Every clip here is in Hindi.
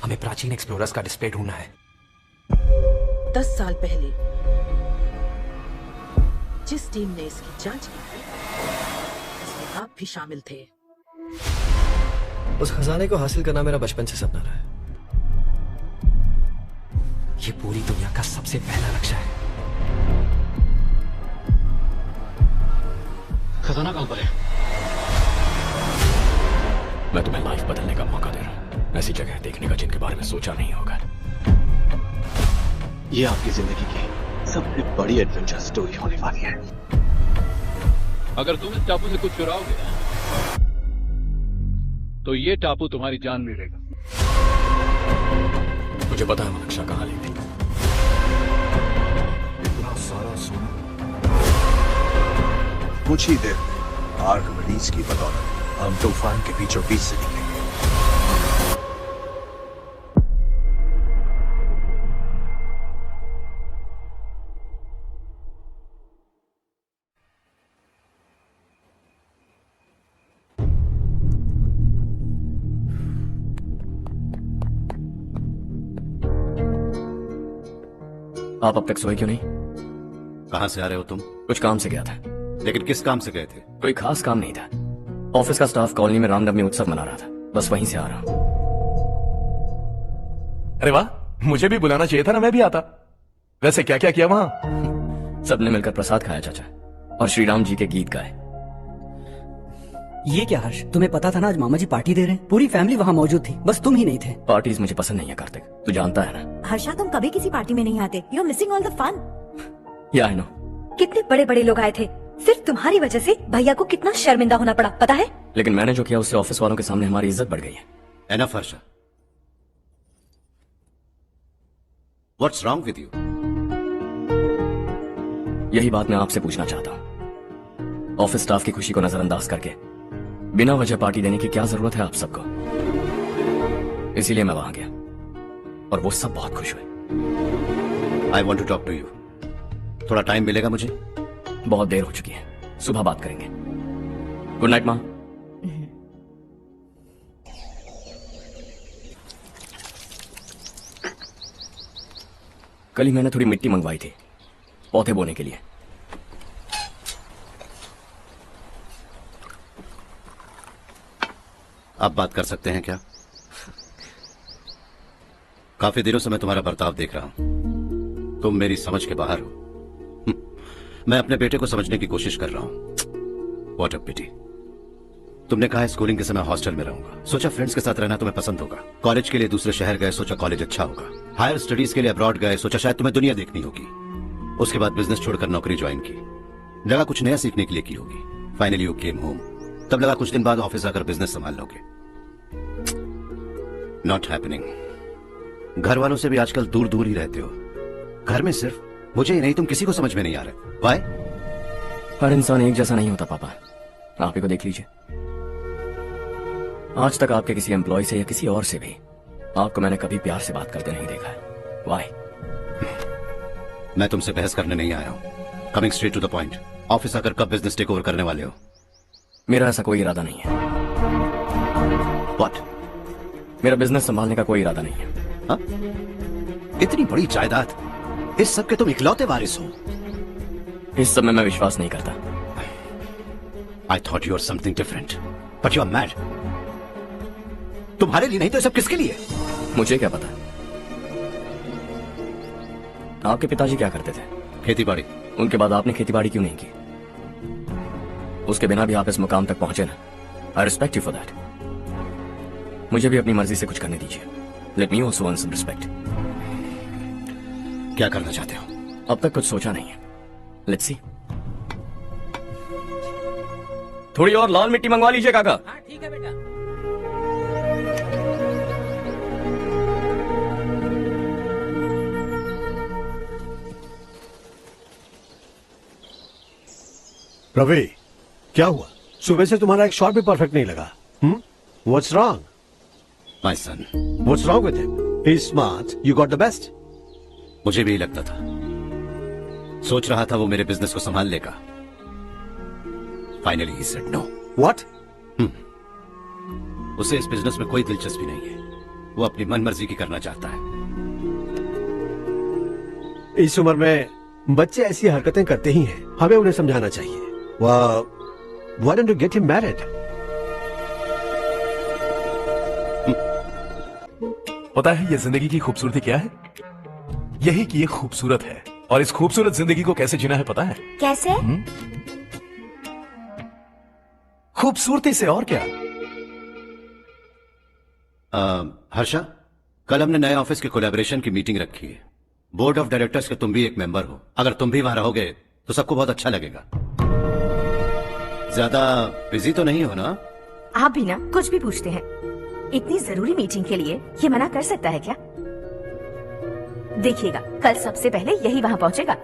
हमें प्राचीन एक्सप्लोरर्स का डिस्प्ले ढूंढना है। 10 साल पहले जिस टीम ने इसकी जांच की थी उसमें आप भी शामिल थे। उस खजाने को हासिल करना मेरा बचपन से सपना रहा है। ये पूरी दुनिया का सबसे पहला लक्ष्य है। खजाना कहां पर है? मैं तुम्हें लाइफ बदलने का मौका दे रहा हूं, ऐसी जगह देखने का जिनके बारे में सोचा नहीं होगा। ये आपकी जिंदगी की सबसे बड़ी एडवेंचर स्टोरी होने वाली है। अगर तुम इस टापू से कुछ चुराओगे तो ये टापू तुम्हारी जान में रहेगा। मुझे पता है मलक्षा कहां लेती। इतना सारा सोना कुछ ही देर में आर्कमिडीज की बदौलत हम तूफान के बीचों बीच से निकलेंगे। आप अब तक सोए क्यों नहीं? कहां से आ रहे हो तुम? कुछ काम से गया था। लेकिन किस काम से गए थे? कोई खास काम नहीं था। ऑफिस का स्टाफ कॉलोनी में रामनवमी उत्सव मना रहा था, बस वहीं से आ रहा हूं। अरे वाह, मुझे भी बुलाना चाहिए था ना, मैं भी आता। वैसे क्या क्या किया वहां? सबने मिलकर प्रसाद खाया चाचा, और श्री राम जी के गीत गाए। ये क्या हर्ष, तुम्हें पता था ना आज मामा जी पार्टी दे रहे हैं? पूरी फैमिली वहाँ मौजूद थी, बस तुम ही नहीं थे। पार्टीज मुझे पसंद नहीं है कार्तिक, तू जानता है ना। हर्षा, तुम कभी किसी पार्टी में नहीं आते। You are missing all the fun. Yeah I no. कितने बड़े बड़े लोग आए थे, सिर्फ तुम्हारी वजह से भैया को कितना शर्मिंदा होना पड़ा, पता है? लेकिन मैंने जो किया उससे ऑफिस वालों के सामने हमारी इज्जत बढ़ गई है। Enough Harsha, what's wrong with you? यही बात मैं आपसे पूछना चाहता हूँ। ऑफिस स्टाफ की खुशी को नजरअंदाज करके बिना वजह पार्टी देने की क्या जरूरत है आप सबको? इसीलिए मैं वहां गया और वो सब बहुत खुश हुए। I want to talk to you. थोड़ा टाइम मिलेगा मुझे? बहुत देर हो चुकी है, सुबह बात करेंगे। गुड नाइट माँ। कल ही मैंने थोड़ी मिट्टी मंगवाई थी पौधे बोने के लिए। आप बात कर सकते हैं क्या? काफी दिनों से मैं तुम्हारा बर्ताव देख रहा हूं। तुम मेरी समझ के बाहर हो। मैं अपने बेटे को समझने की कोशिश कर रहा हूं। व्हाट अ पिटी। तुमने कहा स्कूलिंग के समय हॉस्टल में रहूंगा, सोचा फ्रेंड्स के साथ रहना तुम्हें पसंद होगा। कॉलेज के लिए दूसरे शहर गए, सोचा कॉलेज अच्छा होगा। हायर स्टडीज के लिए अब्रॉड गए, सोचा शायद तुम्हें दुनिया देखनी होगी। उसके बाद बिजनेस छोड़कर नौकरी ज्वाइन की, लगा कुछ नया सीखने के लिए की होगी। फाइनली यू केम होम, तब लगा कुछ दिन बाद ऑफिस आकर बिजनेस संभाल लोगे। Not happening. घर वालों से भी आजकल दूर दूर ही रहते हो। घर में सिर्फ मुझे ही नहीं, तुम किसी को समझ में नहीं आ रहे। Why? हर इंसान एक जैसा नहीं होता पापा, आप ही को देख लीजिए। आज तक आपके किसी एम्प्लॉय से या किसी और से भी आपको मैंने कभी प्यार से बात करते नहीं देखा है। Why? मैं तुमसे बहस करने नहीं आया हूं। Coming straight to the point, office आकर कब बिजनेस टेक ओवर करने वाले हो? मेरा ऐसा कोई इरादा नहीं है। What? मेरा बिजनेस संभालने का कोई इरादा नहीं है। हा? इतनी बड़ी जायदाद, इस सब के तुम इकलौते वारिस हो। इस सब में मैं विश्वास नहीं करता। I thought you were something different, but you are mad. तुम्हारे लिए नहीं तो सब किसके लिए? मुझे क्या पता। आपके पिताजी क्या करते थे? खेतीबाड़ी। उनके बाद आपने खेतीबाड़ी क्यों नहीं की? उसके बिना भी आप इस मुकाम तक पहुंचे ना। I respect you for that. मुझे भी अपनी मर्जी से कुछ करने दीजिए। Let me also earn some respect. क्या करना चाहते हो? अब तक कुछ सोचा नहीं है। Let's see. थोड़ी और लाल मिट्टी मंगवा लीजिए काका। हाँ ठीक है बेटा। रवि, क्या हुआ? सुबह से तुम्हारा एक शॉट भी परफेक्ट नहीं लगा। What's wrong? My son. What's wrong with him? He's smart. You got the best. मुझे भी लगता था, सोच रहा था वो मेरे बिजनेस को संभाल लेगा। Finally he said no. What? उसे इस बिजनेस में कोई दिलचस्पी नहीं है। वो अपनी मनमर्जी की करना चाहता है। इस उम्र में बच्चे ऐसी हरकतें करते ही हैं, हमें उन्हें समझाना चाहिए। Why don't you get him married? पता है ये जिंदगी की खूबसूरती क्या है? यही कि ये खूबसूरत है, और इस खूबसूरत जिंदगी को कैसे जीना है पता है? कैसे? खूबसूरती से, और क्या। हर्षा, कल हमने नए ऑफिस के कोलैबोरेशन की मीटिंग रखी है। बोर्ड ऑफ डायरेक्टर्स के तुम भी एक मेंबर हो। अगर तुम भी वहां रहोगे तो सबको बहुत अच्छा लगेगा। ज्यादा बिजी तो नहीं हो ना? आप भी ना कुछ भी पूछते हैं। इतनी जरूरी मीटिंग के लिए ये मना कर सकता है क्या? देखिएगा, कल सबसे पहले यही वहां पहुंचेगा।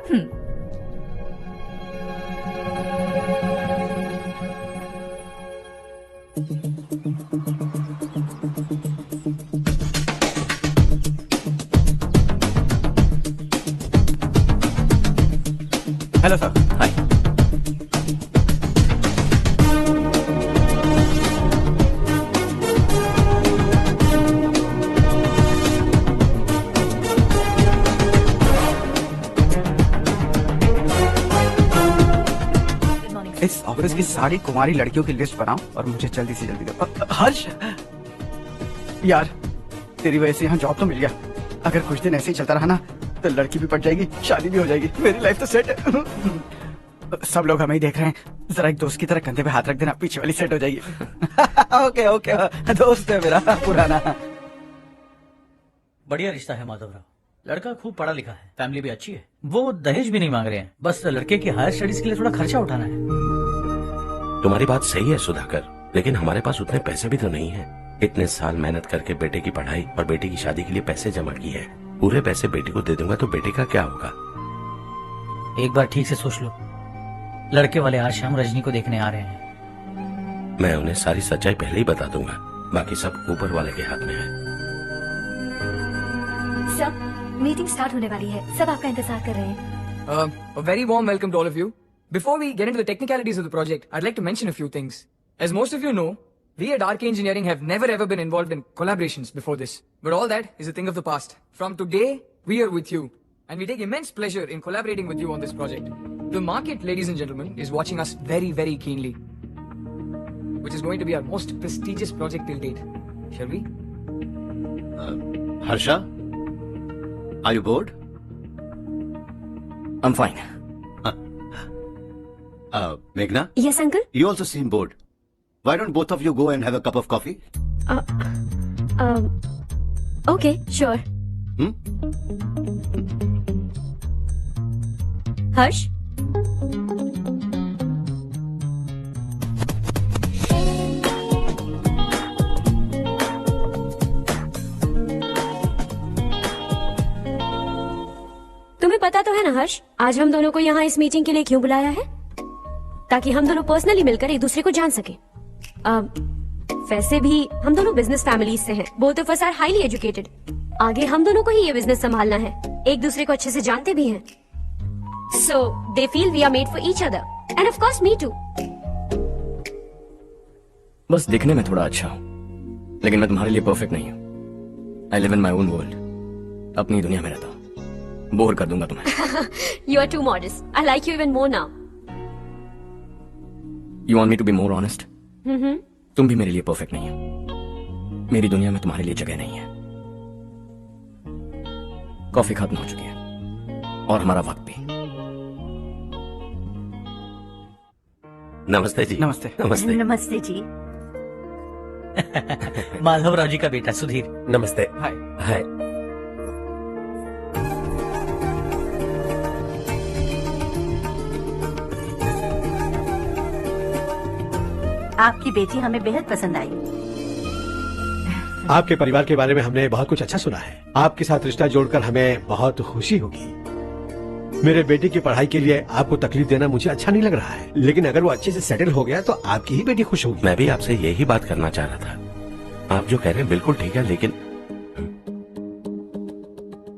Hello sir. हाय। इस ऑफिस की सारी कुमारी लड़कियों की लिस्ट बनाओ और मुझे जल्दी से जल्दी दो। हर्ष यार, तेरी वजह से यहाँ जॉब तो मिल गया। अगर कुछ दिन ऐसे ही चलता रहा ना तो लड़की भी पट जाएगी, शादी भी हो जाएगी, मेरी लाइफ तो सेट है। सब लोग हमें ही देख रहे हैं, जरा एक दोस्त की तरह कंधे पे हाथ रख देना, पीछे वाली सेट हो जाएगी। ओके ओके, दोस्त है मेरा पुराना। बढ़िया रिश्ता है माधवराव। लड़का खूब पढ़ा लिखा है, फैमिली भी अच्छी है। वो दहेज भी नहीं मांग रहे हैं, बस लड़के की हायर स्टडीज के लिए थोड़ा खर्चा उठाना है। तुम्हारी बात सही है सुधाकर, लेकिन हमारे पास उतने पैसे भी तो नहीं है। इतने साल मेहनत करके बेटे की पढ़ाई और बेटे की शादी के लिए पैसे जमा किए हैं। पूरे पैसे बेटे को दे दूंगा तो बेटे का क्या होगा? एक बार ठीक से सोच लो। लड़के वाले आज शाम रजनी को देखने आ रहे हैं। मैं उन्हें सारी सच्चाई पहले ही बता दूंगा, बाकी सब ऊपर वाले के हाथ में है। सब मीटिंग स्टार्ट होने वाली है, सब आपका इंतजार कर रहे हैं। A very warm welcome to all of you. Before we get into the technicalities of the project, I'd like to mention a few things. As most of you know, we at RK Engineering have never ever been involved in collaborations before this. But all that is a thing of the past. From today, we are with you. And we take immense pleasure in collaborating with you on this project. The market, ladies and gentlemen, is watching us very, very keenly. Which is going to be our most prestigious project till date. Shall we? Harsha, are you bored? I'm fine. Meghna? Yes, uncle? You also seem bored. Why don't both of you go and have a cup of coffee? Okay, sure. Harsh? तुम्हें पता तो है ना हर्ष, आज हम दोनों को यहाँ इस मीटिंग के लिए क्यों बुलाया है? ताकि हम दोनों पर्सनली मिलकर एक दूसरे को जान सके। वैसे भी हम दोनों बिजनेस फैमिलीज से हैं। Both of us are highly educated. आगे हम दोनों को ही ये बिजनेस संभालना है। एक दूसरे को अच्छे से जानते भी हैं। So they feel we are made for each other, and of course me too. बस दिखने में थोड़ा अच्छा हूँ, लेकिन मैं तुम्हारे लिए परफेक्ट नहीं हूँ। I live in my own world. अपनी दुनिया में रहता हूँ। बोर कर दूंगा तुम्हें। You are too modest. I like you even more now. You want me to be more honest? तुम भी मेरे लिए परफेक्ट नहीं हो। मेरी दुनिया में तुम्हारे लिए जगह नहीं है। कॉफी खत्म हो चुकी है और हमारा वक्त भी। नमस्ते जी। नमस्ते। नमस्ते। नमस्ते जी। माधवराव जी का बेटा सुधीर। नमस्ते। हाय। हाय। आपकी बेटी हमें बेहद पसंद आई। आपके परिवार के बारे में हमने बहुत कुछ अच्छा सुना है। आपके साथ रिश्ता जोड़कर हमें बहुत खुशी होगी। मेरे बेटे की पढ़ाई के लिए आपको तकलीफ देना मुझे अच्छा नहीं लग रहा है, लेकिन अगर वो अच्छे से सेटल हो गया तो आपकी ही बेटी खुश होगी। मैं भी आपसे यही बात करना चाह रहा था। आप जो कह रहे हैं बिल्कुल ठीक है, लेकिन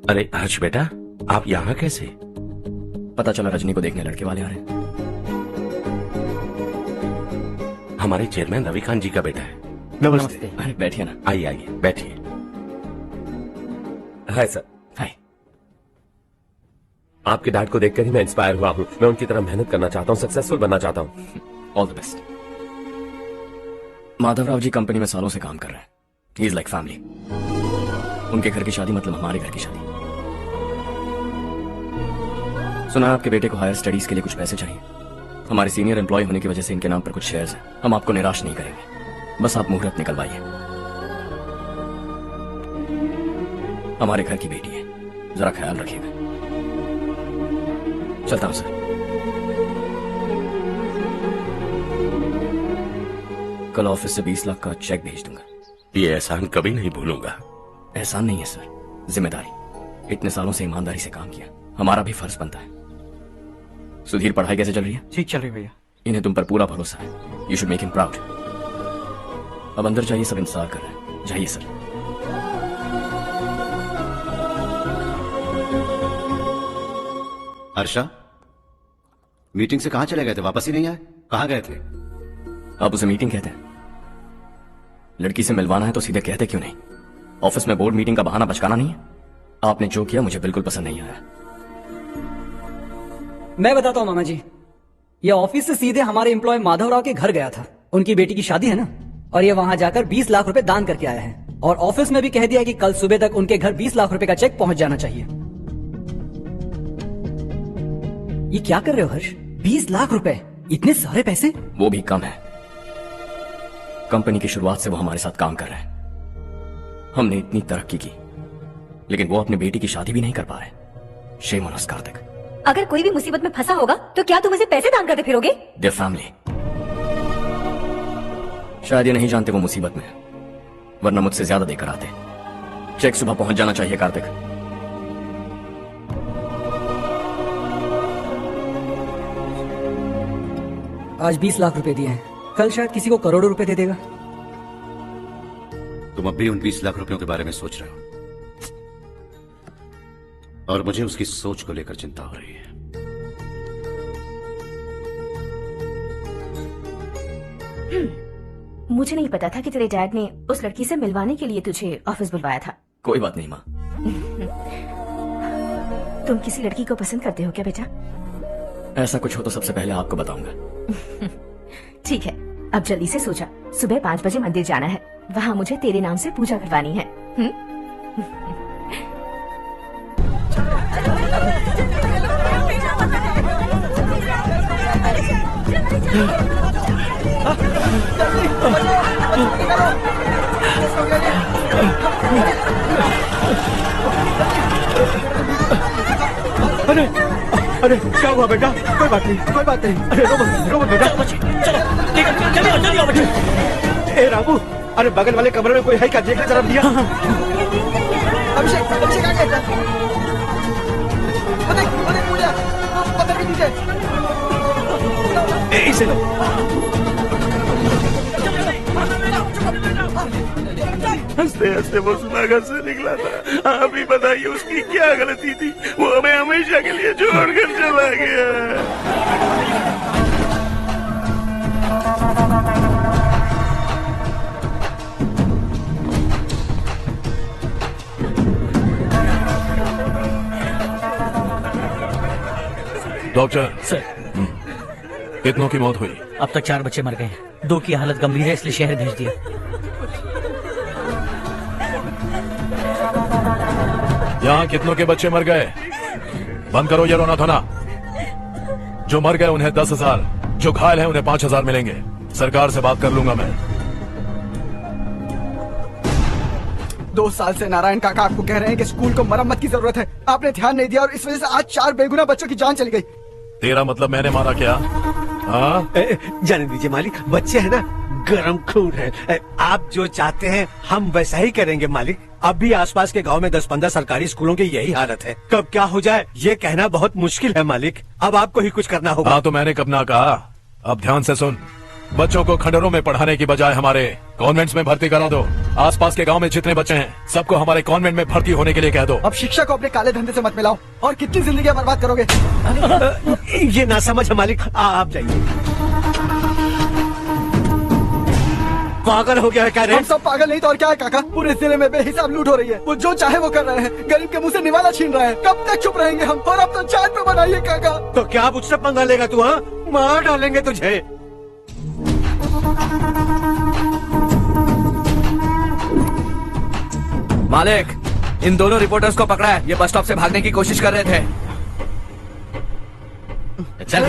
अरे हर्ष बेटा, आप यहाँ कैसे? पता चला रजनी को देखने लड़के वाले आ रहे हैं। हमारे चेयरमैन रविकांत जी का बेटा है। नमस्ते। अरे बैठिए ना। आइए आइए बैठिए। Hi sir. हाय। आपके डैड को देखकर ही मैं इंस्पायर हुआ हूँ। मैं उनकी तरह मेहनत करना चाहता हूँ, सक्सेसफुल बनना चाहता हूँ। All the best. Madhavrao ji company में सालों से काम कर रहे हैं। He is like family. उनके घर की शादी मतलब हमारे घर की शादी। सुना है आपके बेटे को हायर स्टडीज के लिए कुछ पैसे चाहिए। हमारे सीनियर एम्प्लॉय होने की वजह से इनके नाम पर कुछ शेयर्स हैं। हम आपको निराश नहीं करेंगे, बस आप मुहूर्त निकलवाइए। हमारे घर की बेटी है, जरा ख्याल रखिएगा। चलता हूं सर। कल ऑफिस से 20 लाख का चेक भेज दूंगा। ये एहसान कभी नहीं भूलूंगा। एहसान नहीं है सर, जिम्मेदारी। इतने सालों से ईमानदारी से काम किया, हमारा भी फर्ज बनता है। सुधीर, पढ़ाई कैसे चल रही है? ठीक चल रही है भैया। इन्हें तुम पर पूरा भरोसा है। You should make him proud. अब अंदर जाइए, सब इंतजार कर रहे हैं। जाइए सर। हर्षा, मीटिंग से कहां चले गए थे? वापस ही नहीं आए? कहां गए थे? आप उसे मीटिंग कहते हैं? लड़की से मिलवाना है तो सीधे कहते क्यों नहीं? ऑफिस में बोर्ड मीटिंग का बहाना बचकाना नहीं है। आपने जो किया मुझे बिल्कुल पसंद नहीं आया। मैं बताता हूँ मामा जी, ये ऑफिस से सीधे हमारे एम्प्लॉय माधवराव के घर गया था। उनकी बेटी की शादी है ना, और ये वहां जाकर 20 लाख रुपए दान करके आया है। और ऑफिस में भी कह दिया कि कल सुबह तक उनके घर 20 लाख रुपए का चेक पहुंच जाना चाहिए। ये क्या कर रहे हो हर्ष? 20 लाख रुपए, इतने सारे पैसे? वो भी कम है। कंपनी की शुरुआत से वो हमारे साथ काम कर रहे हैं। हमने इतनी तरक्की की, लेकिन वो अपनी बेटी की शादी भी नहीं कर पा रहे। Shame on us Kartik. अगर कोई भी मुसीबत में फंसा होगा तो क्या तुम उसे पैसे दान करते फिरोगे? Their family. शायद ये नहीं जानते वो मुसीबत में है, वरना मुझसे ज्यादा देकर आते। चेक सुबह पहुंच जाना चाहिए कार्तिक। आज 20 लाख रुपए दिए हैं, कल शायद किसी को करोड़ों रुपए दे देगा। तुम अब भी उन 20 लाख रुपयों के बारे में सोच रहे हो, और मुझे उसकी सोच को लेकर चिंता हो रही है। मुझे नहीं पता था कि तेरे डैड ने उस लड़की से मिलवाने के लिए तुझे ऑफिस बुलवाया था। कोई बात नहीं माँ। तुम किसी लड़की को पसंद करते हो क्या बेटा? ऐसा कुछ हो तो सबसे पहले आपको बताऊंगा। ठीक है, अब जल्दी से सो जा। सुबह 5 बजे मंदिर जाना है, वहाँ मुझे तेरे नाम से पूजा करवानी है। अरे अरे क्या हुआ बेटा? कोई बात नहीं, कोई बात नहीं। अरे रो मत बेटा। जल्दी आओ बच्चे। ए रामू, अरे बगल वाले कमरे में कोई है क्या? देखने जरा दिया। अभिषेक, अभिषेक आ गया। पत्थर के नीचे। इसे लो। हंसते हंसते वो सुना घर से निकला था। आप ही बताइए उसकी क्या गलती थी? वो हमें हमेशा के लिए छोड़कर चला गया। डॉक्टर सर, कितनों की मौत हुई? अब तक 4 बच्चे मर गए हैं। 2 की हालत गंभीर है, इसलिए शहर भेज दिया। यहाँ कितनों के बच्चे मर गए? बंद करो ये रोना धोना। जो मर गए उन्हें 10,000, जो घायल हैं उन्हें 5,000 मिलेंगे। सरकार से बात कर लूंगा मैं। 2 साल से नारायण काका आपको कह रहे हैं कि स्कूल को मरम्मत की जरूरत है। आपने ध्यान नहीं दिया और इस वजह से आज 4 बेगुनाह बच्चों की जान चली गई। तेरा मतलब मैंने मारा क्या? हाँ? जाने दीजिए मालिक, बच्चे हैं ना, गरम खून है। आप जो चाहते हैं हम वैसा ही करेंगे मालिक। अब भी आसपास के गांव में 10-15 सरकारी स्कूलों की यही हालत है। कब क्या हो जाए ये कहना बहुत मुश्किल है मालिक। अब आपको ही कुछ करना होगा। हाँ तो मैंने कब ना कहा। अब ध्यान से सुन, बच्चों को खंडरों में पढ़ाने की बजाय हमारे कॉन्वेंट्स में भर्ती करा दो। आसपास के गांव में जितने बच्चे हैं सबको हमारे कॉन्वेंट में भर्ती होने के लिए कह दो। अब शिक्षा को अपने काले धंधे से मत मिलाओ। और कितनी जिंदगियां बर्बाद करोगे? ये ना समझ है मालिक, आप जाइए। पागल हो गया है क्या रे? हम सब पागल नहीं तो और क्या है काका। पूरे जिले में बेहिसाब लूट हो रही है। वो जो चाहे वो कर रहे हैं। गरीब के मुंह से निवाला छीन रहे हैं। कब तक चुप रहेंगे हम? और अब तो जान पे बनाइए काका। तो क्या मुझसे पंगा लेगा तू? हाँ, मार डालेंगे तुझे। मालिक, इन दोनों रिपोर्टर्स को पकड़ा है। ये बस स्टॉप से भागने की कोशिश कर रहे थे। चल।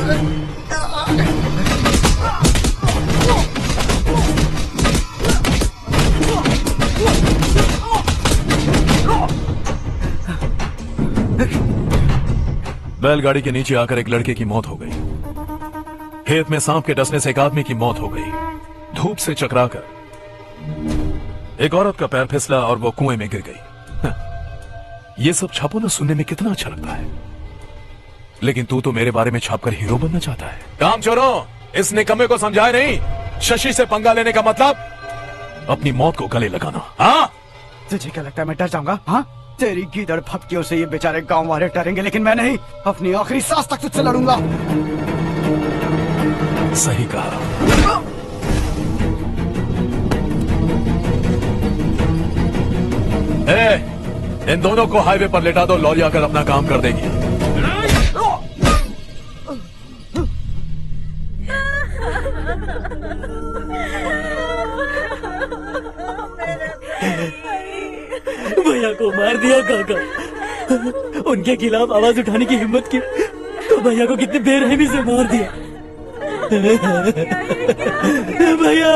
बैलगाड़ी के नीचे आकर एक लड़के की मौत हो गई। खेत में सांप के डसने से एक आदमी की मौत हो गई। धूप से चकराकर एक औरत का पैर फिसला और वो कुएं में गिर गई। ये सब छापो ना सुनने में कितना अच्छा लगता है, लेकिन तू तो मेरे बारे में छापकर हीरो बनना चाहता है। काम चोरों, इस निकम्मे को समझाए नहीं। शशि से पंगा लेने का मतलब अपनी मौत को गले लगाना। हाँ, तुझे क्या लगता है मैं डर जाऊंगा? हाँ, तेरी गीदड़ फपकियों से ये बेचारे गांव वाले डरेंगे, लेकिन मैं नहीं। अपनी आखिरी सांस तक तुझसे लड़ूंगा। सही कहा। इन दोनों को हाईवे पर लेटा दो। लॉरी आकर अपना काम कर देगी। भैया को मार दिया काका। उनके खिलाफ आवाज उठाने की हिम्मत की तो भैया को कितने बेरहमी से मार दिया। भैया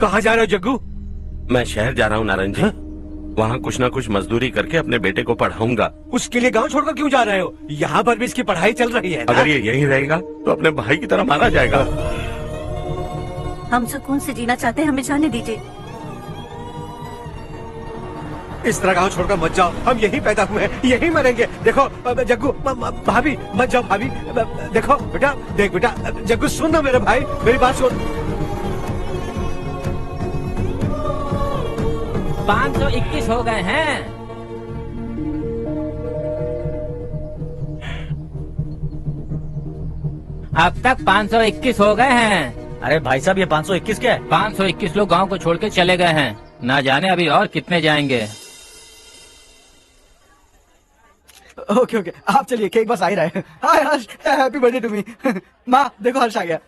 कहाँ जा रहे हो जग्गू? मैं शहर जा रहा हूँ नारायण जी। वहाँ कुछ ना कुछ मजदूरी करके अपने बेटे को पढ़ाऊंगा। उसके लिए गांव छोड़कर क्यों जा रहे हो? यहाँ पर भी इसकी पढ़ाई चल रही है ना? अगर ये यहीं रहेगा तो अपने भाई की तरह मारा जाएगा। हम सुकून से जीना चाहते हैं, हमें जाने दीजिए। इस तरह गांव छोड़कर मत जाओ। हम यहीं पैदा हुए हैं, यहीं मरेंगे। देखो जग्गू, भाभी मत जाओ। भाभी देखो बेटा, देख बेटा, जग्गू सुन ना मेरे भाई, मेरी बात सुन। 521 हो गए हैं। अब तक 521 हो गए हैं। अरे भाई साहब, ये 521 क्या है? 521 लोग गांव को छोड़ के चले गए हैं। ना जाने अभी और कितने जाएंगे। ओके ओके, आप चलिए, केक बस आ ही रहा है। हाय हर्ष, हैप्पी बर्थडे टू मी। माँ देखो, हर्ष आ गया।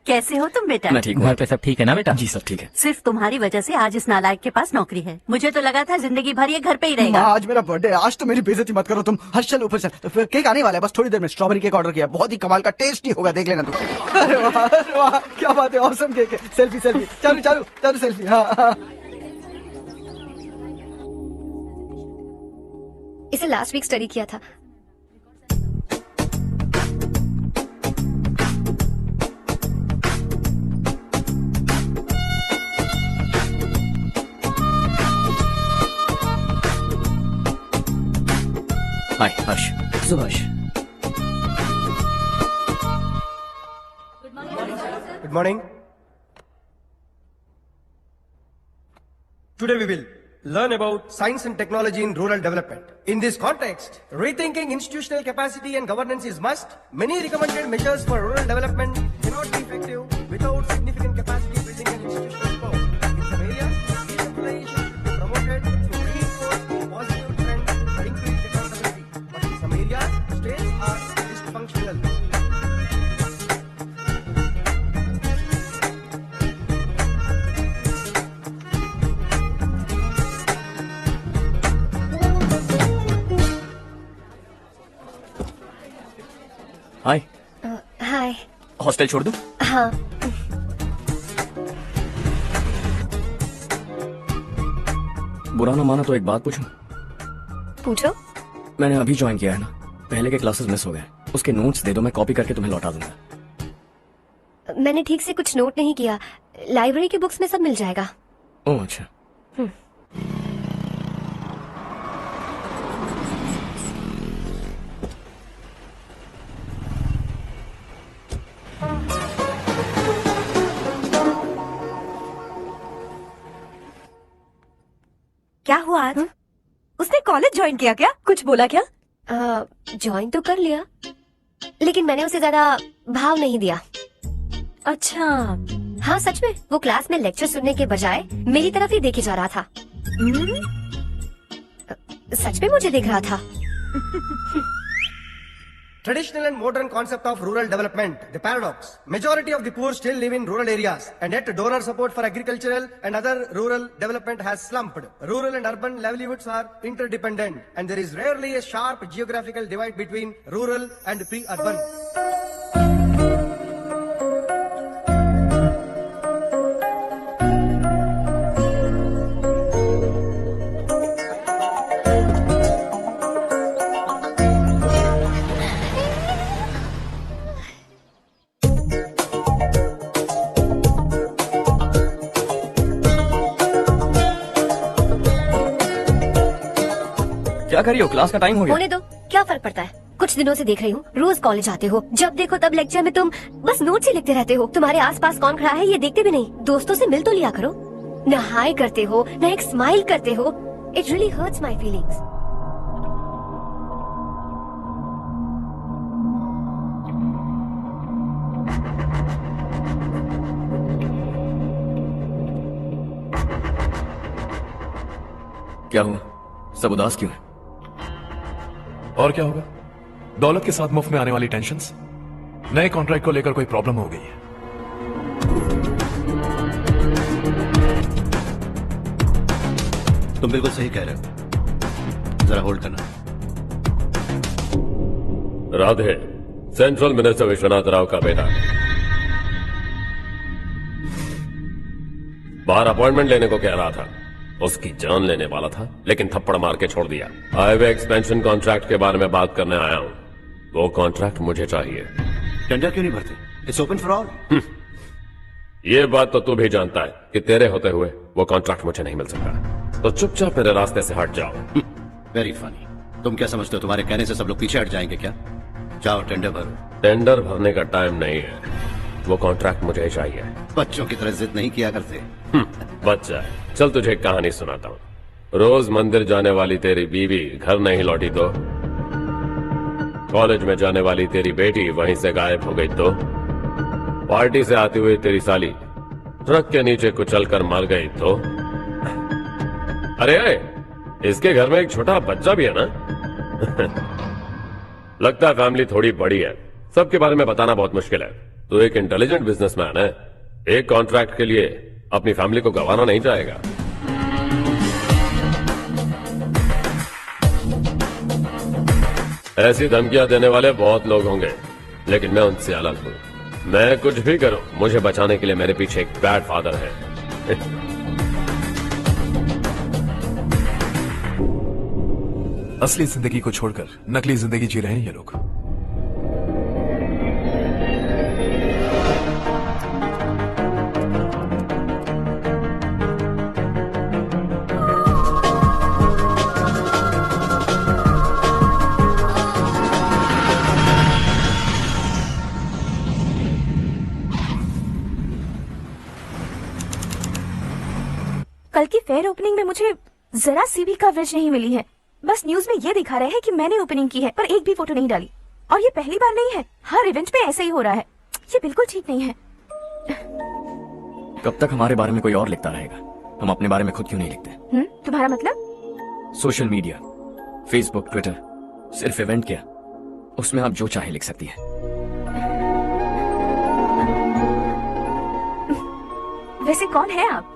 कैसे हो तुम बेटा? मैं ठीक हूँ। घर पे सब ठीक है ना बेटा? जी सब ठीक है। सिर्फ तुम्हारी वजह से आज इस नालायक के पास नौकरी है। मुझे तो लगा था जिंदगी भर ये घर पे ही रहेगा। माँ, आज मेरा बर्थडे, आज तो मेरी बेइज्जती मत करो तुम। हर्ष चल ऊपर चल, केक आने वाला है, बस थोड़ी देर में। स्ट्रॉबेरी केक ऑर्डर किया, बहुत ही कमाल का टेस्टी होगा, देख लेना तुम। अरे वाह, क्या बात है, ऑसम केक है। सेल्फी सेल्फी, चलो चलो चलो सेल्फी। हाँ, इसे लास्ट वीक स्टडी किया था। हाय हर्ष। Subhash. Good morning. Today we will learn about science and technology in rural development. In this context, rethinking institutional capacity and governance is must. Many recommended measures for rural development cannot be effective without significant capacity building and institutional support. In some areas, decentralization should be promoted to reinforce the positive trend and increase accountability. But in some areas, states are dysfunctional. Hi. Hi. Hostel छोड़ दूं? हाँ। बुरा ना माना तो एक बात पूछूं? पूछो। मैंने अभी ज्वाइन किया है ना, पहले के क्लासेस मिस हो गए। उसके नोट्स दे दो, मैं कॉपी करके तुम्हें लौटा दूंगा। मैंने ठीक से कुछ नोट नहीं किया। लाइब्रेरी की बुक्स में सब मिल जाएगा। ओह अच्छा। क्या हुआ आज? उसने कॉलेज ज्वाइन किया क्या? कुछ बोला क्या? ज्वाइन तो कर लिया, लेकिन मैंने उसे ज्यादा भाव नहीं दिया। अच्छा। हाँ सच में, वो क्लास में लेक्चर सुनने के बजाय मेरी तरफ ही देखे जा रहा था। सच में मुझे देख रहा था। Traditional and modern concept of rural development, the paradox. Majority of the poor still live in rural areas, and yet donor support for agricultural and other rural development has slumped. Rural and urban livelihoods are interdependent, and there is rarely a sharp geographical divide between rural and pre-urban. क्या कर रही हो? क्लास का टाइम हो गया। होने दो, क्या फर्क पड़ता है। कुछ दिनों से देख रही हूँ, रोज कॉलेज आते हो, जब देखो तब लेक्चर में तुम बस नोट्स ही लिखते रहते हो। तुम्हारे आसपास कौन खड़ा है ये देखते भी नहीं। दोस्तों से मिल तो लिया करो। न हाय करते हो, न एक स्माइल करते हो। It really hurts my feelings. क्या हुआ? सब उदास क्यों है? और क्या होगा? दौलत के साथ मुफ्त में आने वाली टेंशन्स। नए कॉन्ट्रैक्ट को लेकर कोई प्रॉब्लम हो गई है। तुम बिल्कुल सही कह रहे हो, जरा होल्ड करना। राधे सेंट्रल मिनिस्टर विश्वनाथ राव का बेटा बाहर अपॉइंटमेंट लेने को कह रहा था। उसकी जान लेने वाला था, लेकिन थप्पड़ मार के छोड़ दिया। हाईवे एक्सपेंशन कॉन्ट्रैक्ट के बारे में बात करने आया हूं। वो कॉन्ट्रैक्ट मुझे चाहिए। टेंडर क्यों नहीं भरते? It's open for all. ये बात तो तू भी जानता है कि तेरे होते हुए वो कॉन्ट्रैक्ट मुझे नहीं मिल सकता। तो चुपचाप मेरे रास्ते से हट जाओ। Very funny. तुम क्या समझते हो तुम्हारे कहने से सब लोग पीछे हट जाएंगे क्या? जाओ टेंडर भरो। टेंडर भरने का टाइम नहीं है, वो कॉन्ट्रैक्ट मुझे चाहिए। बच्चों की तरह जिद नहीं किया करते। बच्चा है। चल तुझे एक कहानी सुनाता हूँ। रोज मंदिर जाने वाली तेरी बीवी घर नहीं लौटी तो, कॉलेज में जाने वाली तेरी बेटी वहीं से गायब हो गई तो, पार्टी से आती हुई तेरी साली ट्रक के नीचे कुचलकर मर गई तो। अरे इसके घर में एक छोटा बच्चा भी है ना। लगता है फैमिली थोड़ी बड़ी है, सबके बारे में बताना बहुत मुश्किल है। तो एक इंटेलिजेंट बिजनेसमैन है, एक कॉन्ट्रैक्ट के लिए अपनी फैमिली को गंवाना नहीं चाहेगा। ऐसी धमकियां देने वाले बहुत लोग होंगे, लेकिन मैं उनसे अलग हूं। मैं कुछ भी करूं, मुझे बचाने के लिए मेरे पीछे एक बैड फादर है। असली जिंदगी को छोड़कर नकली जिंदगी जी रहे हैं ये लोग। कल की फेयर ओपनिंग में मुझे जरा सी भी कवरेज नहीं मिली है। बस न्यूज में ये दिखा रहे हैं कि मैंने ओपनिंग की है, पर एक भी फोटो नहीं डाली। और ये पहली बार नहीं है, हर इवेंट पे ऐसे ही हो रहा है। ये बिल्कुल ठीक नहीं है। कब तक हमारे बारे में कोई और लिखता रहेगा? हम अपने बारे में खुद क्यों नहीं लिखते? तुम्हारा मतलब? सोशल मीडिया, फेसबुक, ट्विटर, सिर्फ इवेंट क्या, उसमें आप जो चाहे लिख सकती है। वैसे कौन है आप?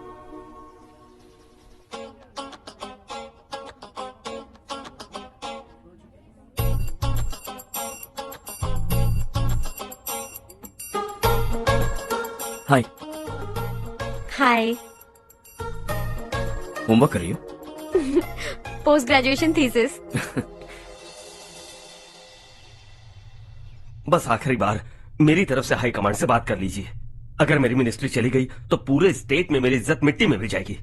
हाय। हाय। होमवर्क कर रही हो? Post graduation thesis. बस आखिरी बार मेरी तरफ से हाई कमांड से बात कर लीजिए। अगर मेरी मिनिस्ट्री चली गई तो पूरे स्टेट में मेरी इज्जत मिट्टी में भी जाएगी।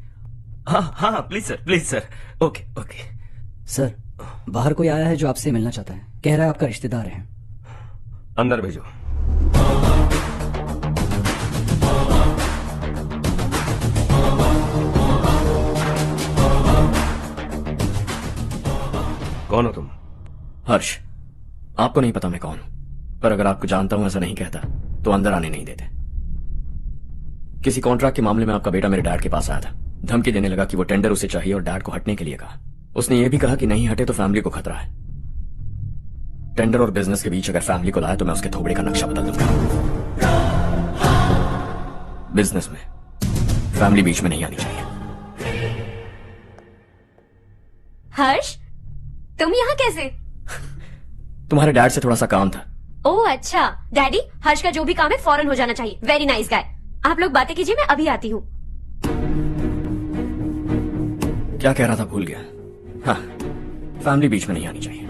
हाँ हाँ please sir, please sir. Okay okay sir, बाहर कोई आया है जो आपसे मिलना चाहता है। कह रहा है आपका रिश्तेदार है। अंदर भेजो। कौन हो तुम? हर्ष। आपको नहीं पता मैं कौन हूं? पर अगर आपको जानता हूं ऐसा नहीं कहता तो अंदर आने नहीं देते। किसी कॉन्ट्रैक्ट के मामले में आपका बेटा मेरे डैड के पास आया था, धमकी देने लगा कि वो टेंडर उसे चाहिए और डैड को हटने के लिए कहा। उसने ये भी कहा कि नहीं हटे तो फैमिली को खतरा है। टेंडर और बिजनेस के बीच अगर फैमिली को लाया तो मैं उसके थोबड़े का नक्शा बदल दूंगा। बिजनेस में फैमिली बीच में नहीं आनी चाहिए। हर्ष, तुम यहाँ कैसे? तुम्हारे डैड से थोड़ा सा काम था। ओह अच्छा, डैडी, हर्ष का जो भी काम है फौरन हो जाना चाहिए। Very nice guy. आप लोग बातें कीजिए, मैं अभी आती हूँ। क्या कह रहा था भूल गया। हाँ, फैमिली बीच में नहीं आनी चाहिए।